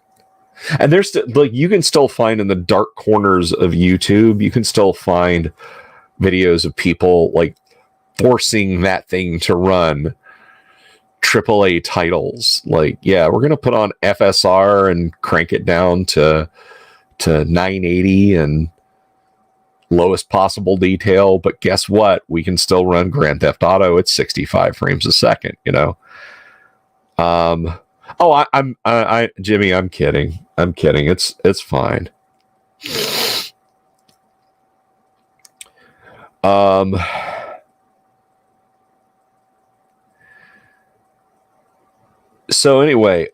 A: And there's like, you can still find in the dark corners of YouTube, you can still find videos of people like forcing that thing to run AAA titles. Like, yeah, we're gonna put on FSR and crank it down to 980 and lowest possible detail, but guess what? We can still run Grand Theft Auto at 65 frames a second, you know? Jimmy, I'm kidding. I'm kidding. It's fine. So anyway,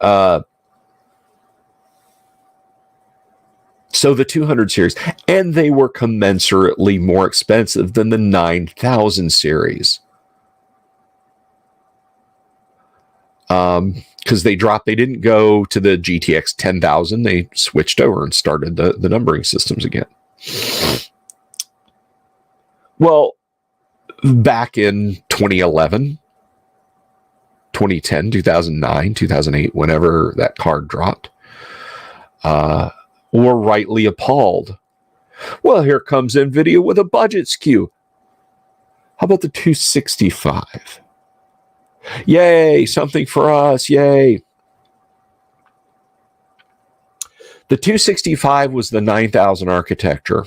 A: so the 200 series, and they were commensurately more expensive than the 9000 series. Because they didn't go to the GTX 10,000. They switched over and started the numbering systems again. Well, back in 2011, 2010, 2009, 2008, whenever that card dropped, were rightly appalled. Well, here comes NVIDIA with a budget SKU. How about the 265? Yay, something for us, yay. The 265 was the 9000 architecture.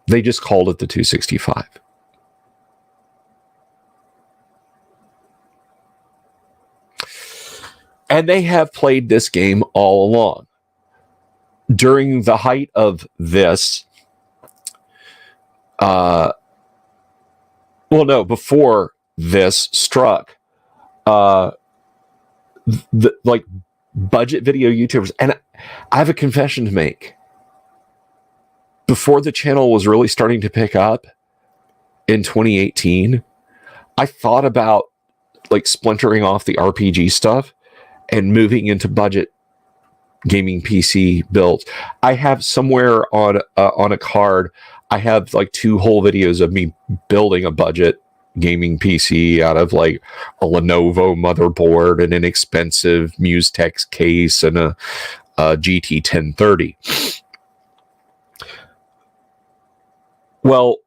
A: They just called it the 265. And they have played this game all along. During the height of this, before this struck, the budget video YouTubers, and I have a confession to make. Before the channel was really starting to pick up in 2018, I thought about splintering off the RPG stuff and moving into budget gaming PC builds. I have somewhere on a card, I have 2 whole videos of me building a budget gaming PC out of a Lenovo motherboard and an expensive Mustex case and a GT 1030. Well,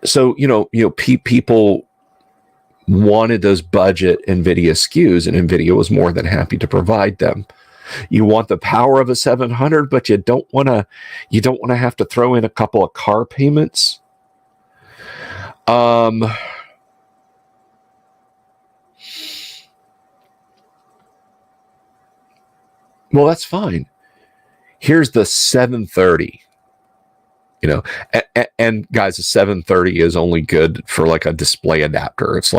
A: so people wanted those budget NVIDIA SKUs, and NVIDIA was more than happy to provide them. You want the power of a 700, but you don't want to have to throw in a couple of car payments. Well, that's fine. Here's the 730. And guys, the 730 is only good for a display adapter. It's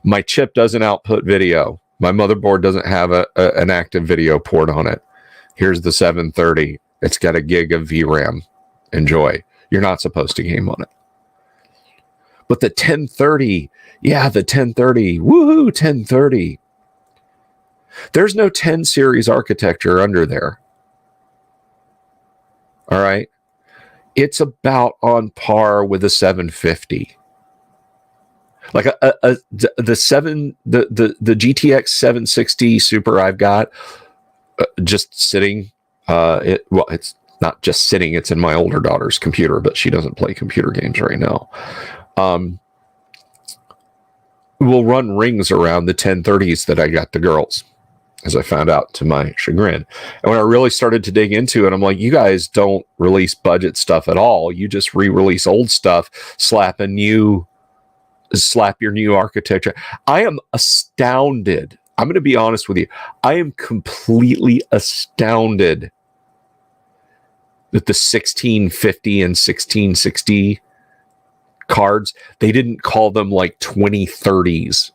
A: my chip doesn't output video. My motherboard doesn't have an active video port on it. Here's the 730. It's got a gig of VRAM. Enjoy. You're not supposed to game on it. But the 1030, the 1030, woohoo, 1030. There's no 10 series architecture under there. All right. It's about on par with a 750. The GTX 760 Super I've got just sitting. It's not just sitting. It's in my older daughter's computer, but she doesn't play computer games right now. Will run rings around the 1030s that I got the girls, as I found out to my chagrin. And when I really started to dig into it, I'm like, you guys don't release budget stuff at all. You just re-release old stuff, slap your new architecture. I am astounded. I'm going to be honest with you. I am completely astounded that the 1650 and 1660 cards, they didn't call them 2030s.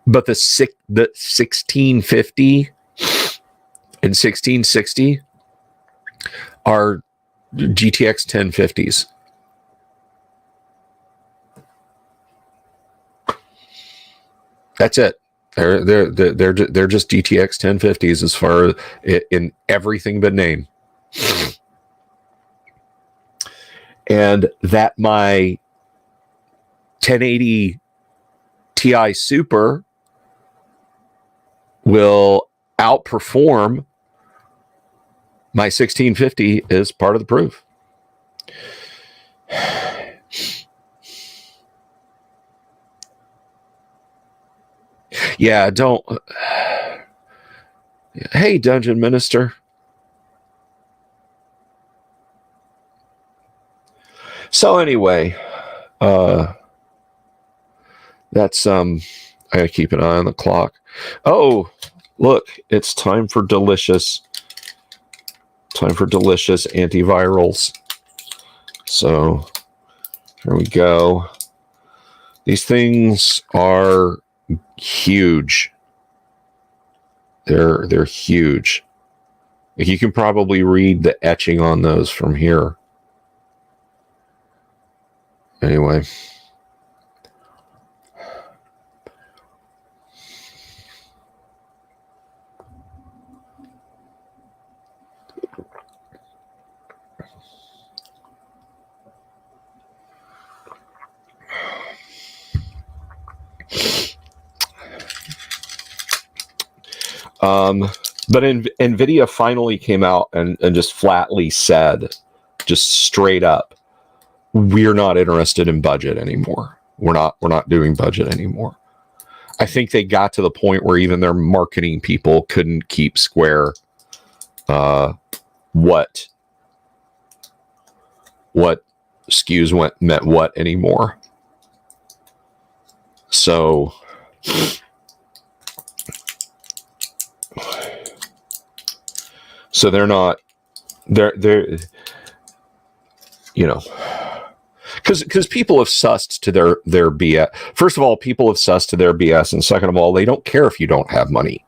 A: But the 1650 and 1660 are GTX 1050s. That's it. They're just GTX 1050s as far as in everything but name. And that my 1080 Ti Super will outperform my 1650 is part of the proof. Yeah, don't. Hey, Dungeon Minister. So anyway, that's I gotta keep an eye on the clock. Oh, look, it's time for delicious antivirals. So here we go. These things are huge. They're huge. You can probably read the etching on those from here. Anyway. But NVIDIA finally came out and just flatly said, just straight up, we're not interested in budget anymore. We're not doing budget anymore. I think they got to the point where even their marketing people couldn't keep square what SKUs meant what anymore. So they're you know, because people have sussed to their BS. First of all, people have sussed to their BS, and second of all, they don't care if you don't have money.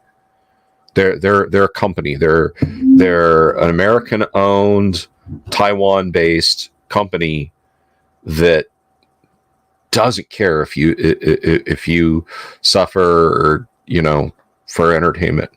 A: They're a company. They're an American-owned, Taiwan-based company that doesn't care if you suffer or, for entertainment.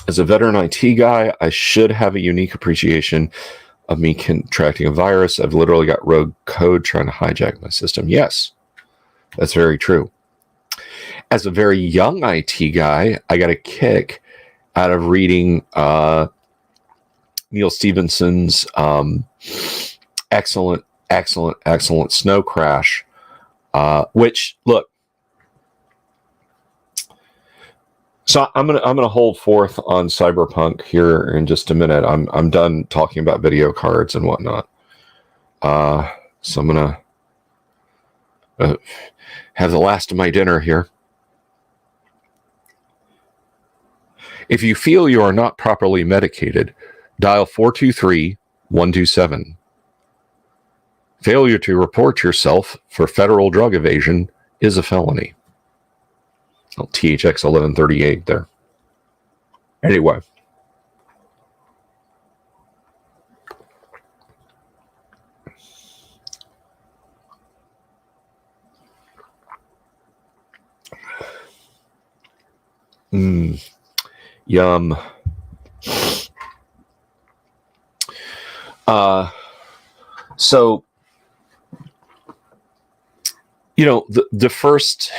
A: As a veteran IT guy, I should have a unique appreciation of me contracting a virus. I've literally got rogue code trying to hijack my system. Yes, that's very true. As a very young IT guy, I got a kick out of reading Neil Stephenson's excellent Snow Crash, which, look, so I'm gonna hold forth on Cyberpunk here in just a minute. I'm done talking about video cards and whatnot. So I'm gonna have the last of my dinner here. If you feel you are not properly medicated, dial 423-127. Failure to report yourself for federal drug evasion is a felony. THX 1138 there. Anyway. Yum. So, the first...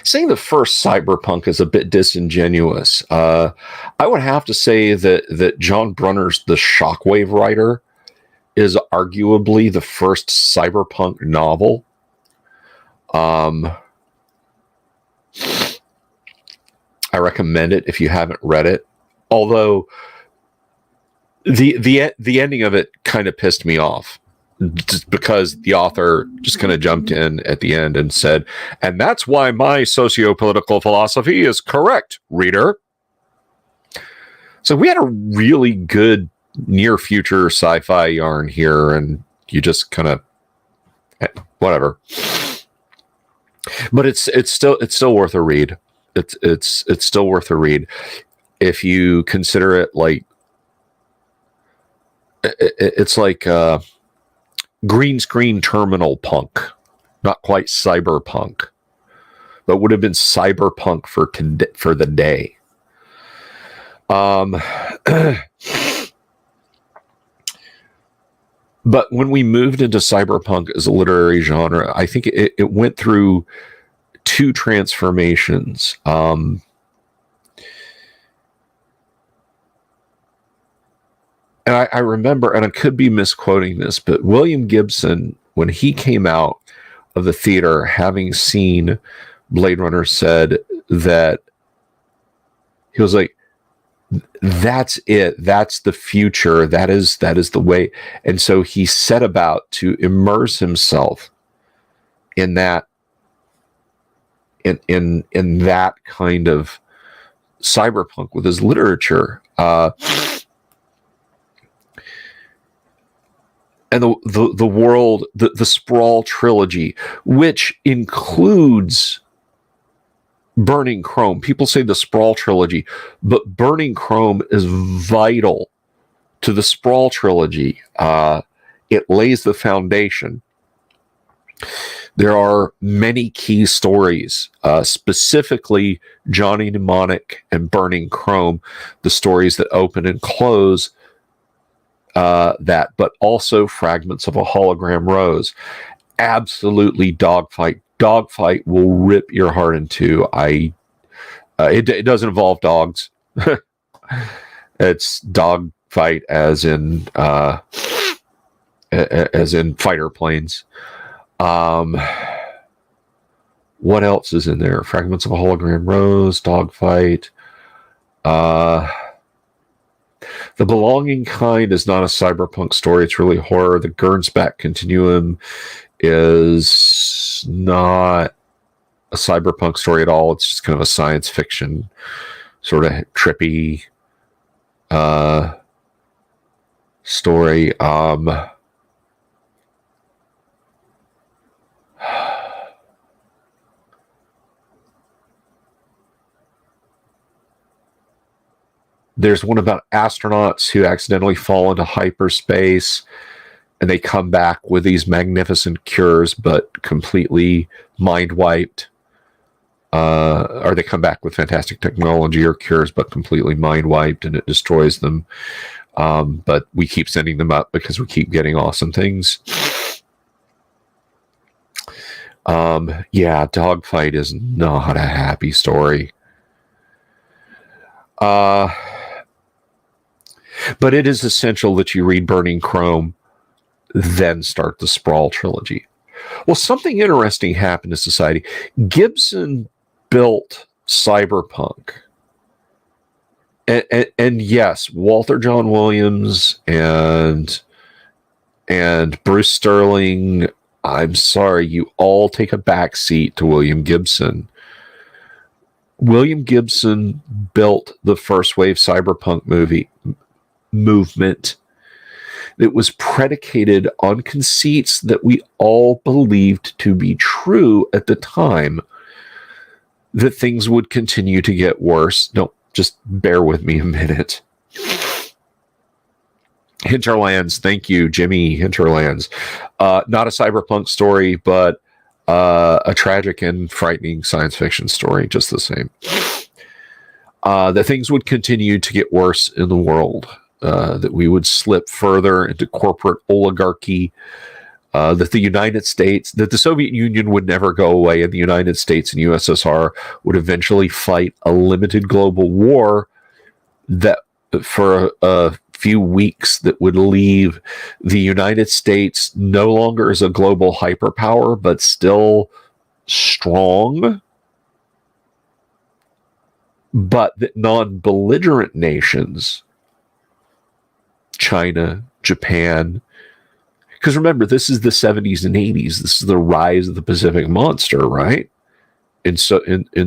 A: Saying the first Cyberpunk is a bit disingenuous. I would have to say that John Brunner's The Shockwave Writer is arguably the first Cyberpunk novel. I recommend it if you haven't read it. Although the ending of it kind of pissed me off. Just because the author just kind of jumped in at the end and said, and that's why my socio-political philosophy is correct, reader. So we had a really good near future sci-fi yarn here, and you just kind of whatever. But it's still worth a read. It's still worth a read if you consider it like it's like green screen terminal punk, not quite cyberpunk, but would have been cyberpunk for the day. But when we moved into cyberpunk as a literary genre, I think it went through two transformations. And I remember, and I could be misquoting this, but William Gibson, when he came out of the theater, having seen Blade Runner, said that he was like, that's it. That's the future. That is the way. And so he set about to immerse himself in that, in that kind of cyberpunk with his literature. And the world, the Sprawl trilogy, which includes Burning Chrome. People say the Sprawl trilogy, but Burning Chrome is vital to the Sprawl trilogy. It lays the foundation. There are many key stories, specifically Johnny Mnemonic and Burning Chrome, the stories that open and close that, but also Fragments of a Hologram Rose. Absolutely dogfight. Dogfight will rip your heart in two. It doesn't involve dogs. It's dogfight as in fighter planes. What else is in there? Fragments of a Hologram Rose, dogfight. The Belonging Kind is not a cyberpunk story. It's really horror. The Gernsback Continuum is not a cyberpunk story at all. It's just kind of a science fiction, sort of trippy story. There's one about astronauts who accidentally fall into hyperspace and they come back with these magnificent cures, but completely mind wiped. Or they come back with fantastic technology or cures, but completely mind wiped, and it destroys them. But we keep sending them up because we keep getting awesome things. Yeah, Dogfight is not a happy story. But it is essential that you read Burning Chrome, then start the Sprawl trilogy. Well, something interesting happened to society. Gibson built cyberpunk. And yes, Walter John Williams and Bruce Sterling, I'm sorry, you all take a backseat to William Gibson. William Gibson built the first wave cyberpunk movement that was predicated on conceits that we all believed to be true at the time, that things would continue to get worse. No, just bear with me a minute. Hinterlands, thank you, Jimmy Hinterlands. Not a cyberpunk story, but a tragic and frightening science fiction story, just the same. That things would continue to get worse in the world, that we would slip further into corporate oligarchy, that the United States, that the Soviet Union would never go away, and the United States and USSR would eventually fight a limited global war that for a few weeks that would leave the United States no longer as a global hyperpower, but still strong. But that non-belligerent nations, China, Japan, because remember, this is the 70s and 80s. This is the rise of the Pacific Monster, right? In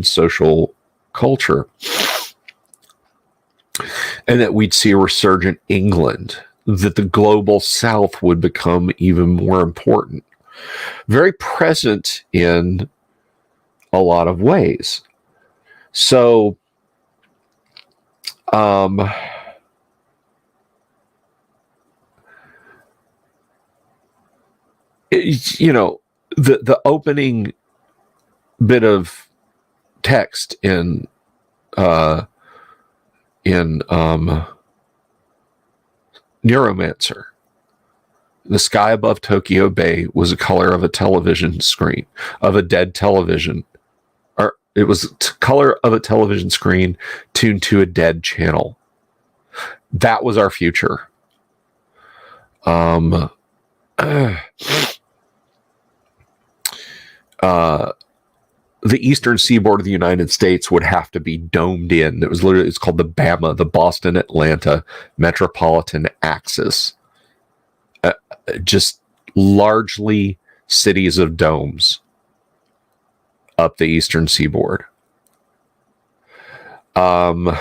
A: social culture. And that we'd see a resurgent England, that the global South would become even more important. Very present in a lot of ways. So, you know, the opening bit of text in Neuromancer, the sky above Tokyo Bay was the color of a television screen, of a dead television It was color of a television screen tuned to a dead channel. That was our future. The eastern seaboard of the United States would have to be domed in. It's called the BAMA, the Boston Atlanta Metropolitan Axis. Just largely cities of domes up the eastern seaboard. But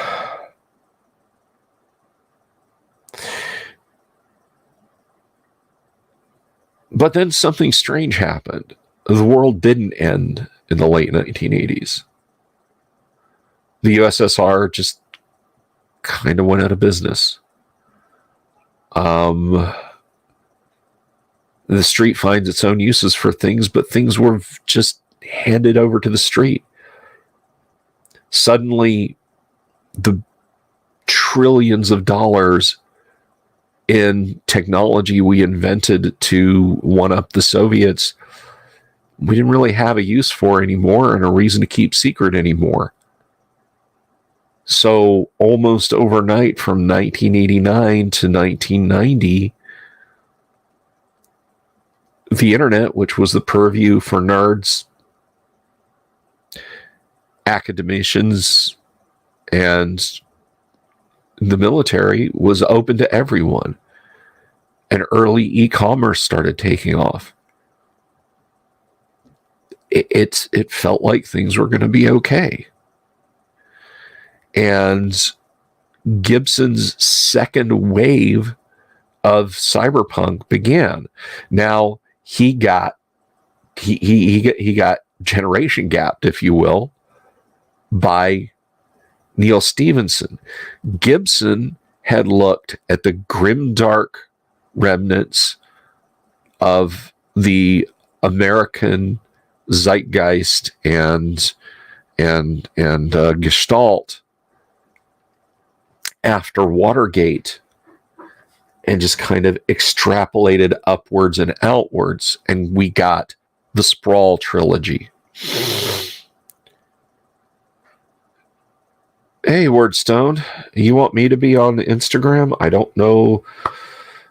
A: then something strange happened. The world didn't end in the late 1980s. The USSR just kind of went out of business. The street finds its own uses for things, but things were just handed over to the street. Suddenly, the trillions of dollars in technology we invented to one-up the Soviets, we didn't really have a use for anymore and a reason to keep secret anymore. So almost overnight from 1989 to 1990, the internet, which was the purview for nerds, academicians, and the military, was open to everyone. And early e-commerce started taking off. It felt like things were going to be okay. And Gibson's second wave of cyberpunk began. Now he got generation gapped, if you will, by Neil Stephenson. Gibson had looked at the grimdark remnants of the American zeitgeist and Gestalt after Watergate, and just kind of extrapolated upwards and outwards, and we got the Sprawl trilogy. Hey, Wordstone, you want me to be on Instagram? I don't know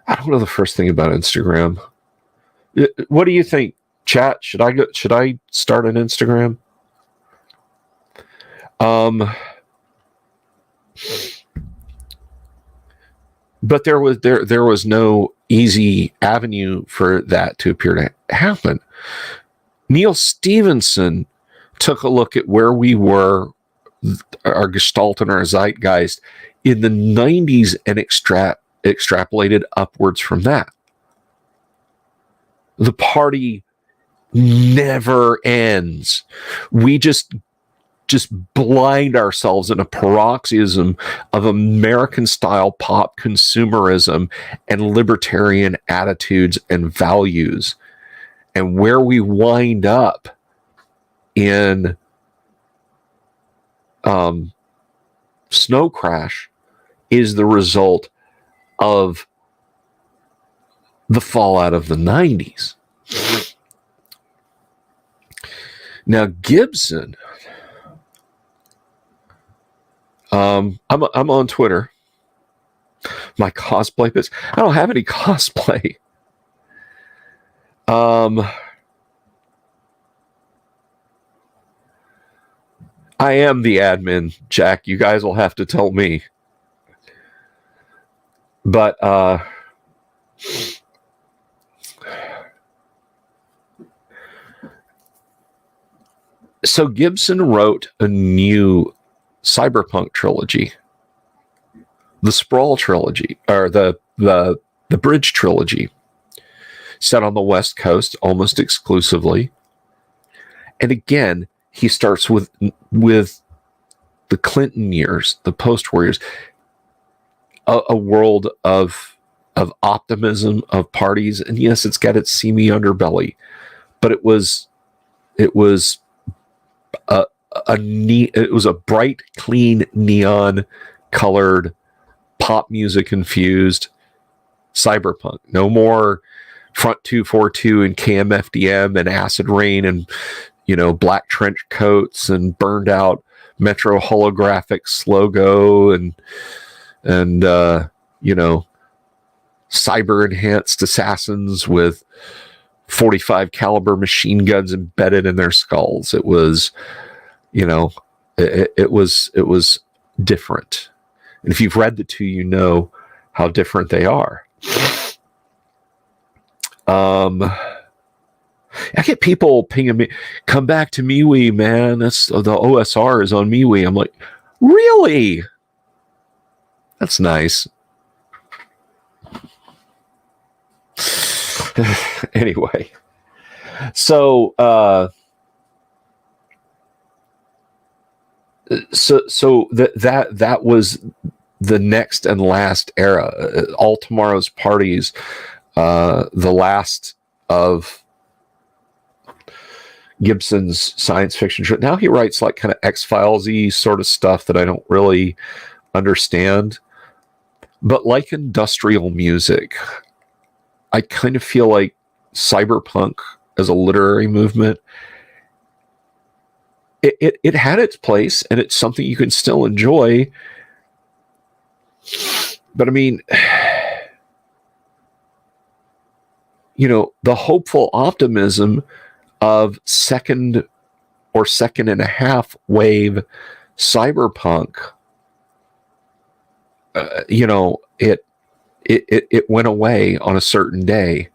A: the first thing about Instagram. What do you think, chat? Should I start an Instagram? But there was no easy avenue for that to appear to happen. Neil Stephenson took a look at where we were, our Gestalt and our zeitgeist, in the 90s and extrapolated upwards from that. The party never ends. We just blind ourselves in a paroxysm of American-style pop consumerism and libertarian attitudes and values. And where we wind up in Snow Crash is the result of the fallout of the 90s. Now, Gibson, I'm on Twitter. My cosplay bits. I don't have any cosplay. I am the admin, Jack. You guys will have to tell me. But so Gibson wrote a new cyberpunk trilogy, the Sprawl trilogy, or the Bridge trilogy, set on the West Coast almost exclusively. And again, he starts with the Clinton years, the post-war years, a world of optimism, of parties, and yes, it's got its seamy underbelly, but it was a bright, clean, neon-colored, pop music infused cyberpunk. No more Front 242 and KMFDM and Acid Rain and black trench coats and burned out Metro Holographics logo and cyber enhanced assassins with 45 caliber machine guns embedded in their skulls. It was, it was different. And if you've read the two, you know how different they are. I get people pinging me, come back to MeWe, man. That's the OSR is on MeWe. I'm like, really? That's nice. Anyway, so that was the next and last era. All Tomorrow's Parties, the last of Gibson's science fiction. Now he writes like kind of X-Files-y sort of stuff that I don't really understand. But like industrial music, I kind of feel like cyberpunk as a literary movement, it had its place, and it's something you can still enjoy. But I mean, the hopeful optimism of second and a half wave cyberpunk, it went away on a certain day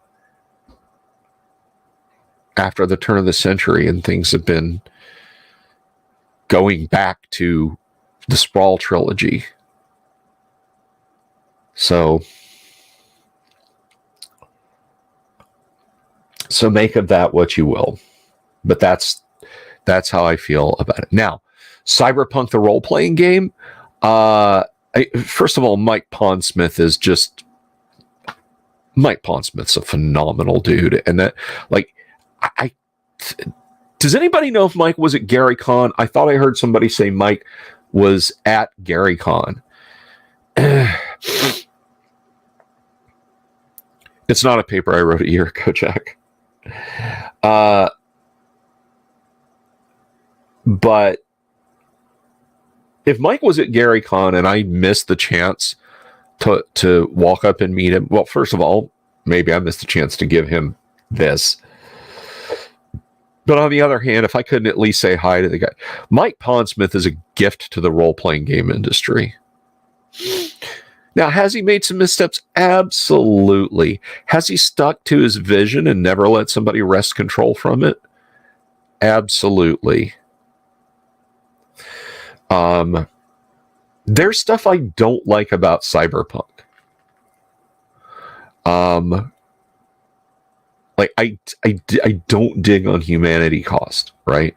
A: after the turn of the century, and things have been going back to the Sprawl trilogy. So make of that what you will. But that's how I feel about it. Now, Cyberpunk, the role-playing game, first of all, Mike Pondsmith's a phenomenal dude. And that, like, does anybody know if Mike was at GaryCon? I thought I heard somebody say Mike was at GaryCon. It's not a paper I wrote a year ago, Jack. But if Mike was at GaryCon and I missed the chance to walk up and meet him, well, first of all, maybe I missed the chance to give him this. But on the other hand, if I couldn't at least say hi to the guy, Mike Pondsmith is a gift to the role-playing game industry. Now, has he made some missteps? Absolutely. Has he stuck to his vision and never let somebody wrest control from it? Absolutely. There's stuff I don't like about Cyberpunk. Like I don't dig on humanity cost, right?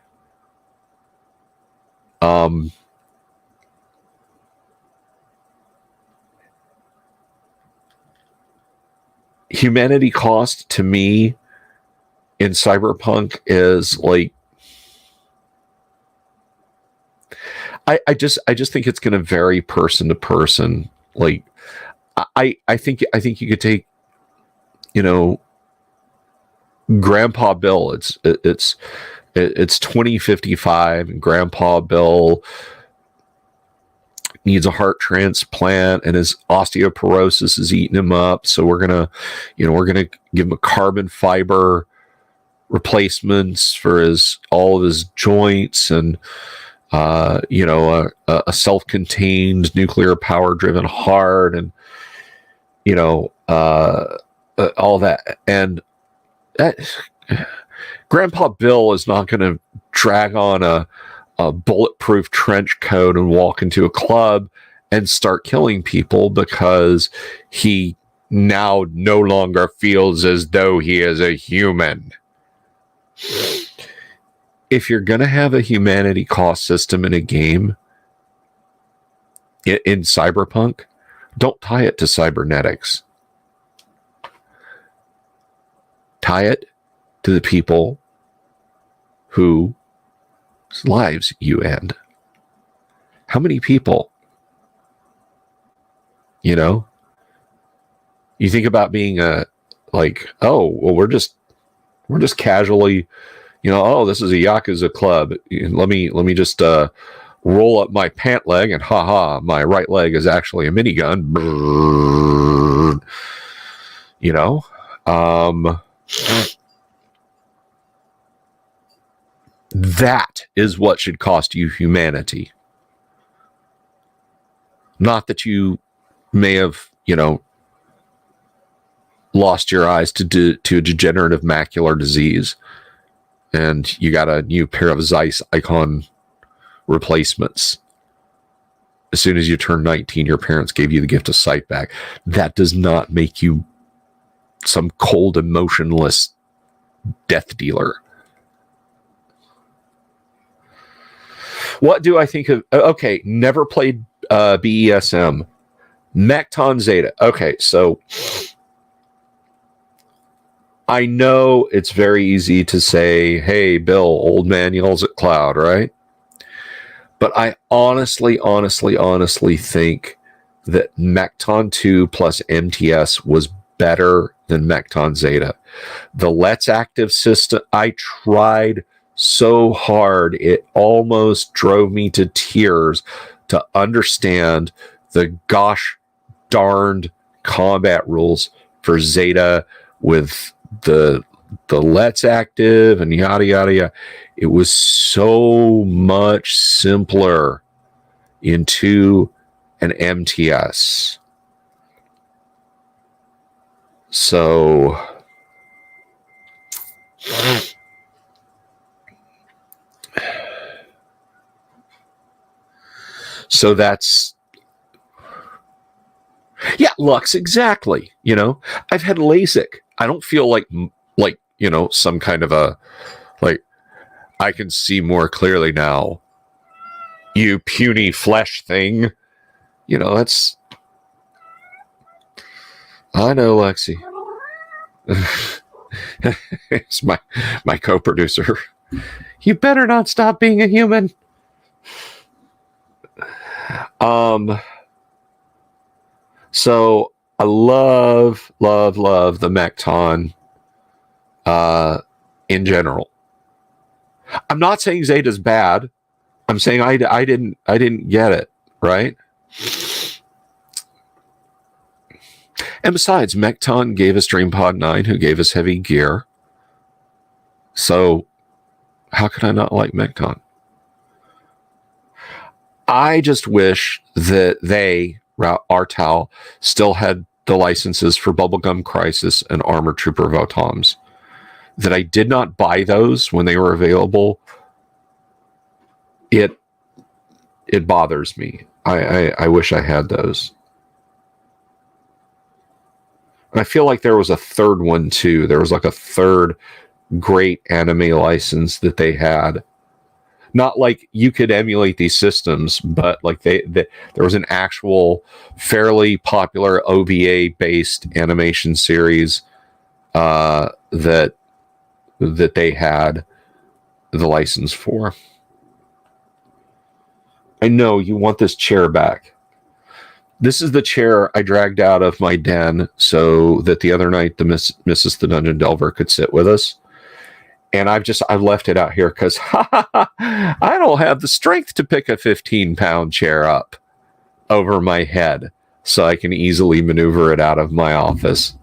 A: Humanity cost to me in Cyberpunk is like, I just think it's going to vary person to person. Like, I think you could take, Grandpa Bill. It's 2055, and Grandpa Bill needs a heart transplant, and his osteoporosis is eating him up. So we're gonna give him a carbon fiber replacements for all of his joints, and a self-contained nuclear power driven heart, and all that. And that, Grandpa Bill is not going to drag on a bulletproof trench coat and walk into a club and start killing people because he now no longer feels as though he is a human. If you're going to have a humanity cost system in a game, in Cyberpunk, don't tie it to cybernetics. Tie it to the people whose lives you end. How many people? You think about being we're just casually, Oh, this is a Yakuza club. Let me just roll up my pant leg, and my right leg is actually a minigun. That is what should cost you humanity. Not that you may have, lost your eyes to a degenerative macular disease, and you got a new pair of Zeiss Icon replacements. As soon as you turned 19, your parents gave you the gift of sight back. That does not make you some cold, emotionless death dealer. What do I think of? Okay, never played BESM. Mecton Zeta. Okay, so I know it's very easy to say, hey, Bill, old man yells at cloud, right? But I honestly think that Mecton 2 plus MTS was better than Mecton Zeta. The Let's Active system, I tried so hard, it almost drove me to tears to understand the gosh darned combat rules for Zeta with the Let's Active and yada yada yada. It was so much simpler in 2 and MTS. So that's, yeah, Lux, exactly. I've had LASIK. I don't feel like some kind of a, like, I can see more clearly now, you puny flesh thing. That's, I know, Lexi. It's my co-producer. You better not stop being a human. So I love the Mecton in general. I'm not saying Zeta's bad. I'm saying I didn't get it, right? And besides, Mecton gave us DreamPod 9, who gave us heavy gear. So how could I not like Mecton? I just wish that they, Artal, still had the licenses for Bubblegum Crisis and Armor Trooper Votoms. That I did not buy those when they were available. It bothers me. I wish I had those. And I feel like there was a third one too. There was like a third great anime license that they had. Not like you could emulate these systems, but like there was an actual fairly popular OVA based animation series that they had the license for. I know you want this chair back. This is the chair I dragged out of my den so that the other night the Mrs. the Dungeon Delver could sit with us. And I've left it out here because I don't have the strength to pick a 15-pound chair up over my head so I can easily maneuver it out of my office.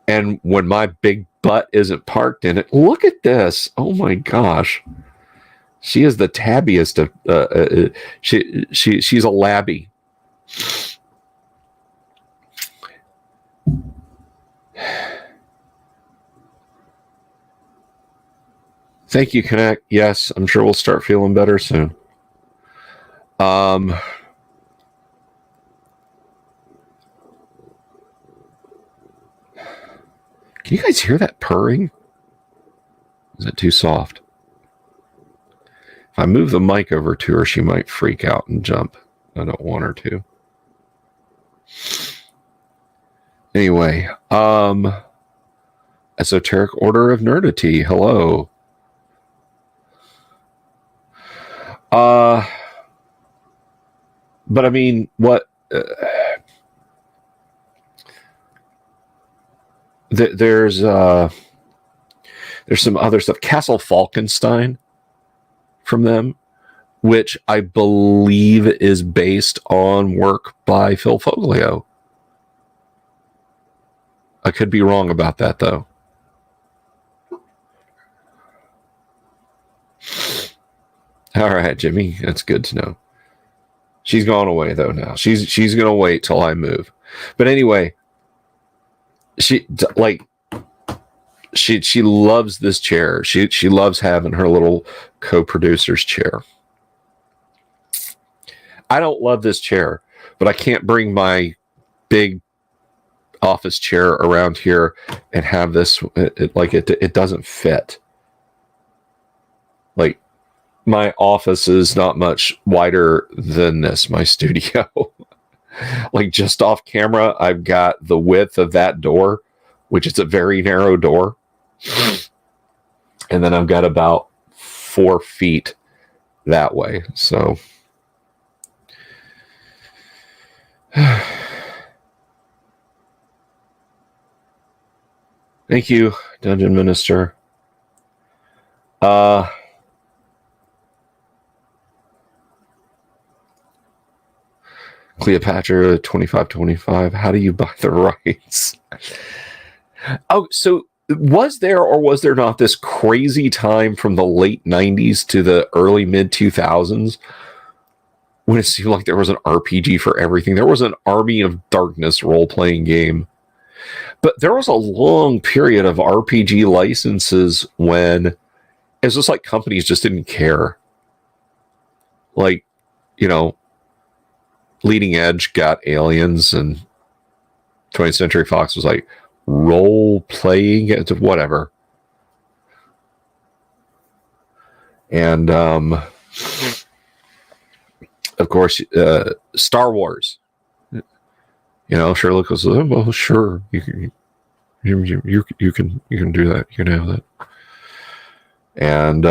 A: And when my big butt isn't parked in it, look at this. Oh my gosh. She is the tabbiest of she's a labby. Thank you, Connect. Yes, I'm sure we'll start feeling better soon. Can you guys hear that purring? Is it too soft? If I move the mic over to her, she might freak out and jump. I don't want her to. Anyway, Esoteric Order of Nerdity. Hello. But I mean, what? There's There's some other stuff. Castle Falkenstein from them, which I believe is based on work by Phil Foglio. I could be wrong about that, though. All right, Jimmy, that's good to know. She's gone away though now. She's gonna wait till I move. But anyway, she loves this chair. She loves having her little co-producer's chair. I don't love this chair, but I can't bring my big office chair around here and have this. It doesn't fit. Like, my office is not much wider than this, my studio. Like, just off camera, I've got the width of that door, which is a very narrow door. And then I've got about 4 feet that way. So thank you, Dungeon Minister. Cleopatra 2525. How do you buy the rights? Oh, so was there or was there not this crazy time from the late 90s to the early mid 2000s when it seemed like there was an RPG for everything? There was an Army of Darkness role-playing game. But there was a long period of RPG licenses when it was just like companies just didn't care. Like, Leading Edge got Aliens, and 20th Century Fox was like, role-playing, whatever. And, of course, Star Wars. Sherlock was, oh, well, sure, you can do that. You can have that. And,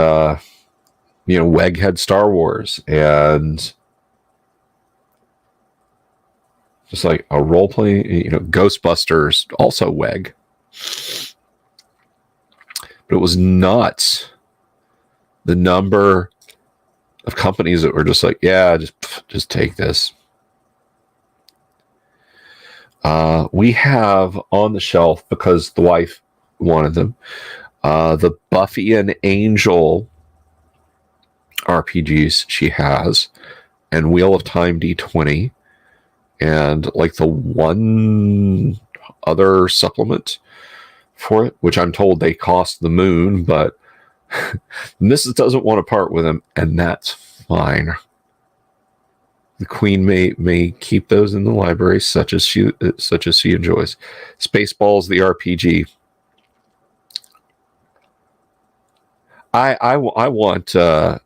A: WEG had Star Wars, and just like a role-playing, Ghostbusters, also WEG. But it was nuts. The number of companies that were just like, yeah, just take this. We have on the shelf, because the wife wanted them, the Buffy and Angel RPGs she has, and Wheel of Time D20, and like the one other supplement for it, which I'm told they cost the moon, but Mrs. doesn't want to part with them, and that's fine. The Queen may keep those in the library, such as she enjoys. Spaceballs, the RPG. I want I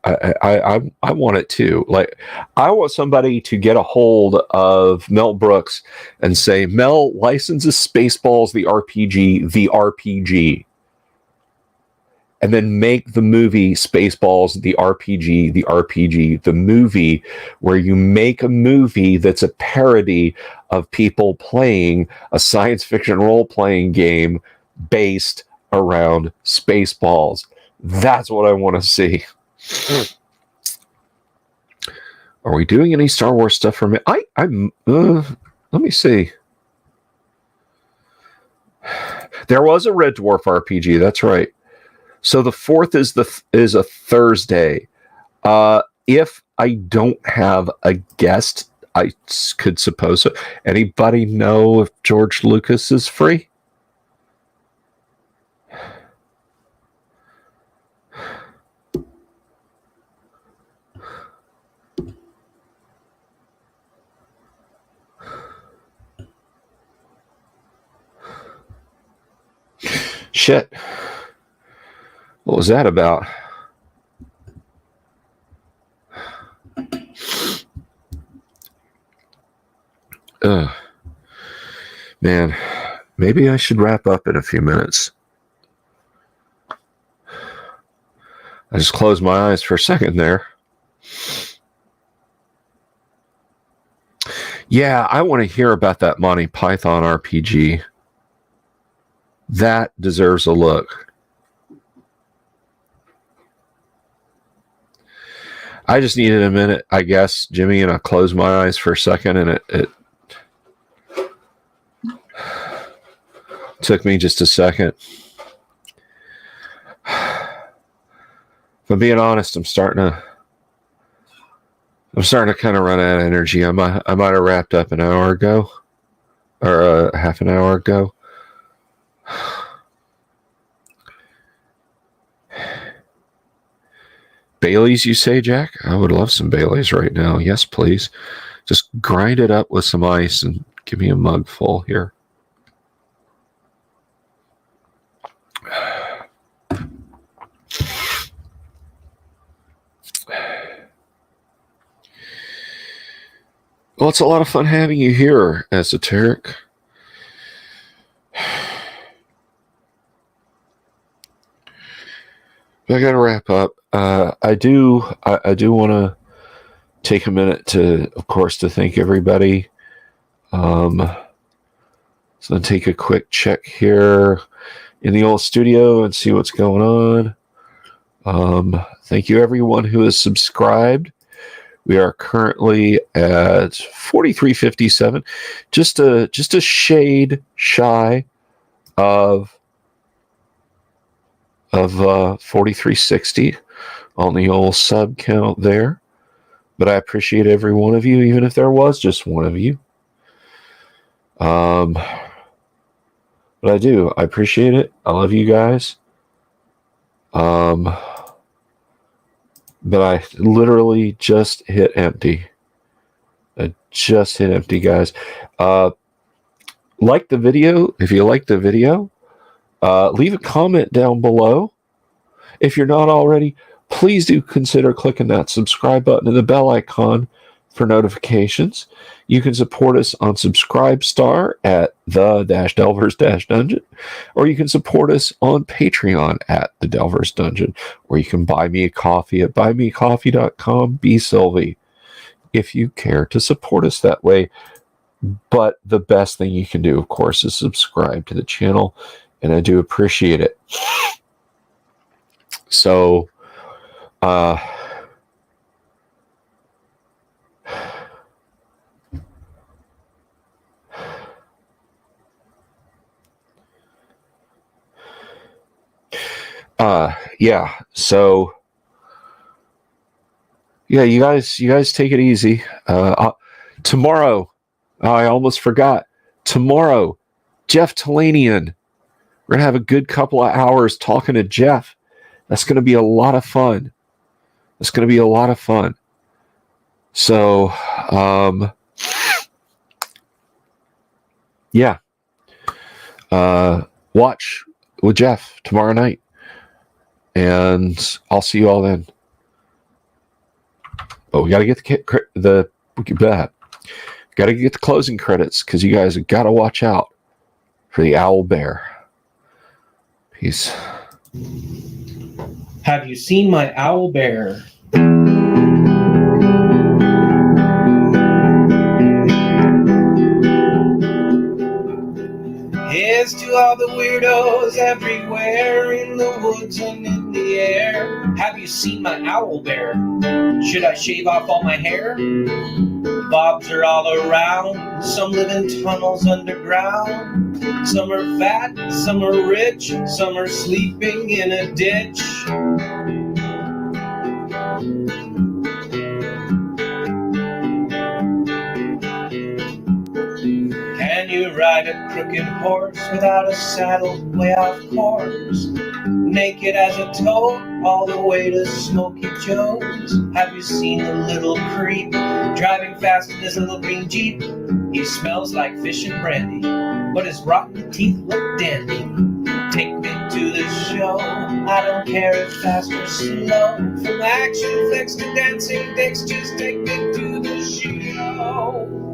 A: want it too. Like, I want somebody to get a hold of Mel Brooks and say, Mel licenses Spaceballs, the RPG, and then make the movie Spaceballs, the RPG, the movie, where you make a movie that's a parody of people playing a science fiction role-playing game based around Spaceballs. That's what I want to see. Are we doing any Star Wars stuff for me? Let me see. There was a Red Dwarf RPG. That's right. So the 4th is a Thursday. If I don't have a guest, I could suppose so. Anybody know if George Lucas is free? Shit. What was that about? Man, maybe I should wrap up in a few minutes. I just closed my eyes for a second there. Yeah, I want to hear about that Monty Python RPG. That deserves a look. I just needed a minute, I guess, Jimmy, and I closed my eyes for a second, and it took me just a second. If I'm being honest, I'm starting to kind of run out of energy. I might have wrapped up an hour ago, or half an hour ago. Bailey's, you say, Jack? I would love some Bailey's right now. Yes, please. Just grind it up with some ice and give me a mug full here. Well, it's a lot of fun having you here, Esoteric. I got to wrap up. I do want to take a minute to, of course, to thank everybody. So I'll take a quick check here in the old studio and see what's going on. Thank you, everyone who has subscribed. We are currently at 4357, just a shade shy of 4360 on the old sub count there. But I appreciate every one of you, even if there was just one of you. But I do. I appreciate it. I love you guys. But I literally just hit empty. I just hit empty, guys. Like the video. If you like the video, leave a comment down below. If you're not already, please do consider clicking that subscribe button and the bell icon for notifications. You can support us on Subscribestar at the-Delvers-Dungeon, or you can support us on Patreon at the Delvers Dungeon, or you can buy me a coffee at buymeacoffee.com, bsylvie, if you care to support us that way. But the best thing you can do, of course, is subscribe to the channel, and I do appreciate it. So, yeah. So, yeah, you guys take it easy. Tomorrow, I almost forgot. Tomorrow, Jeff Talanian. We're gonna have a good couple of hours talking to Jeff. That's gonna be a lot of fun. So, yeah. Watch with Jeff tomorrow night. And I'll see you all then. But we got to get the closing credits, because you guys have got to watch out for the owl bear. Peace.
B: Have you seen my owl bear? Here's to all the weirdos everywhere, in the woods and in the air. Have you seen my owl bear? Should I shave off all my hair? Bobs are all around. Some live in tunnels underground. Some are fat, some are rich, some are sleeping in a ditch. Can you ride a crooked horse without a saddle, way off course? Naked as a toad, all the way to Smoky Joe's. Have you seen the little creep driving fast in his little green Jeep? He smells like fish and brandy, but his rotten teeth look dandy. Take me to the show, I don't care if fast or slow. From action flicks to dancing dicks, just take me to the show.